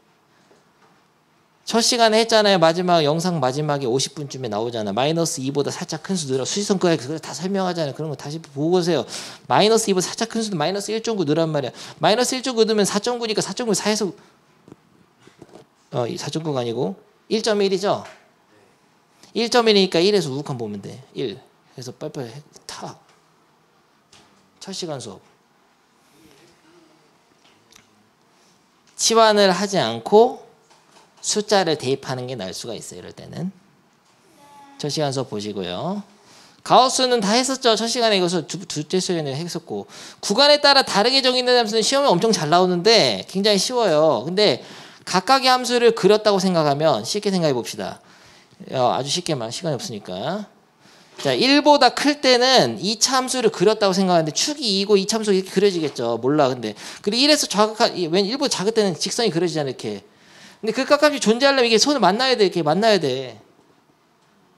첫 시간에 했잖아요. 마지막 영상 마지막에 50분쯤에 나오잖아. 마이너스 2보다 살짝 큰 수 늘어. 수지성과에 그걸 다 설명하잖아요. 그런 거 다시 보고 오세요. 마이너스 2보다 살짝 큰 수도 마이너스 1.9 늘란 말이야. 마이너스 1.9 넣으면 4.9니까 4.9 4에서 4.9가 아니고 1.1이죠. 1.1이니까 1에서 우극한 보면 돼. 1. 그래서 빨리빨리 타. 첫 시간 수업. 치환을 하지 않고 숫자를 대입하는 게 나을 수가 있어요. 이럴 때는. 첫 시간 수업 보시고요. 가우스는 다 했었죠. 첫 시간에 이것을 둘째 시간에 했었고. 구간에 따라 다르게 정의된 함수는 시험에 엄청 잘 나오는데 굉장히 쉬워요. 근데 각각의 함수를 그렸다고 생각하면 쉽게 생각해 봅시다. 아주 쉽게만, 시간이 없으니까. 자, 1보다 클 때는 2차 함수를 그렸다고 생각하는데 축이 2고 2차 함수가 이렇게 그려지겠죠. 몰라. 근데 그리고 1에서 좌극한, 왜 1보다 작을 때는 직선이 그려지잖아요. 이렇게. 근데 그 각값이 존재하려면 이게 손을 만나야 돼. 이렇게 만나야 돼.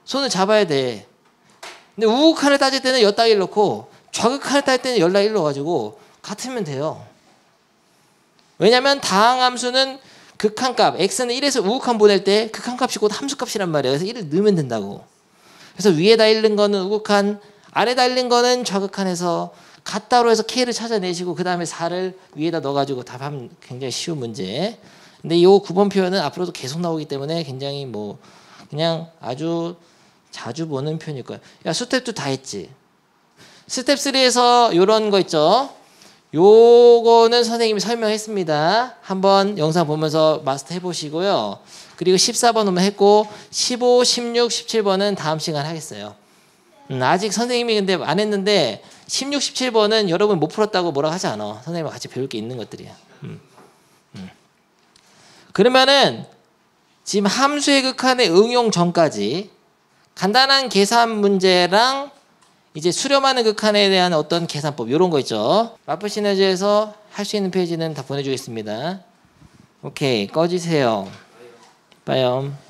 손을 잡아야 돼. 근데 우극한을 따질 때는 엿다 1 넣고 좌극한을 따질 때는 열다 1 넣어가지고 같으면 돼요. 왜냐면 다항함수는 극한값, x는 1에서 우극한 보낼 때 극한값이 곧 함수값이란 말이에요. 그래서 1을 넣으면 된다고. 그래서 위에다 1 넣은 거는 우극한, 아래다 1 넣은 거는 좌극한에서 같다로 해서 k를 찾아내시고 그 다음에 4를 위에다 넣어가지고 답하면 굉장히 쉬운 문제. 근데 이 9번 표현은 앞으로도 계속 나오기 때문에 굉장히 그냥 아주 자주 보는 표현일 거예요. 야, 스텝 2 다 했지? 스텝 3에서 요런 거 있죠? 요거는 선생님이 설명했습니다. 한번 영상 보면서 마스터 해보시고요. 그리고 14번 오면 했고 15, 16, 17번은 다음 시간 하겠어요. 아직 선생님이 근데 안 했는데 16, 17번은 여러분 못 풀었다고 뭐라고 하지 않아. 선생님과 같이 배울 게 있는 것들이야. 그러면은 지금 함수의 극한의 응용 전까지 간단한 계산 문제랑 이제 수렴하는 극한에 대한 어떤 계산법 이런 거 있죠. 마플 시너지에서 할 수 있는 페이지는 다 보내주겠습니다. 오케이, 꺼지세요. 빠염.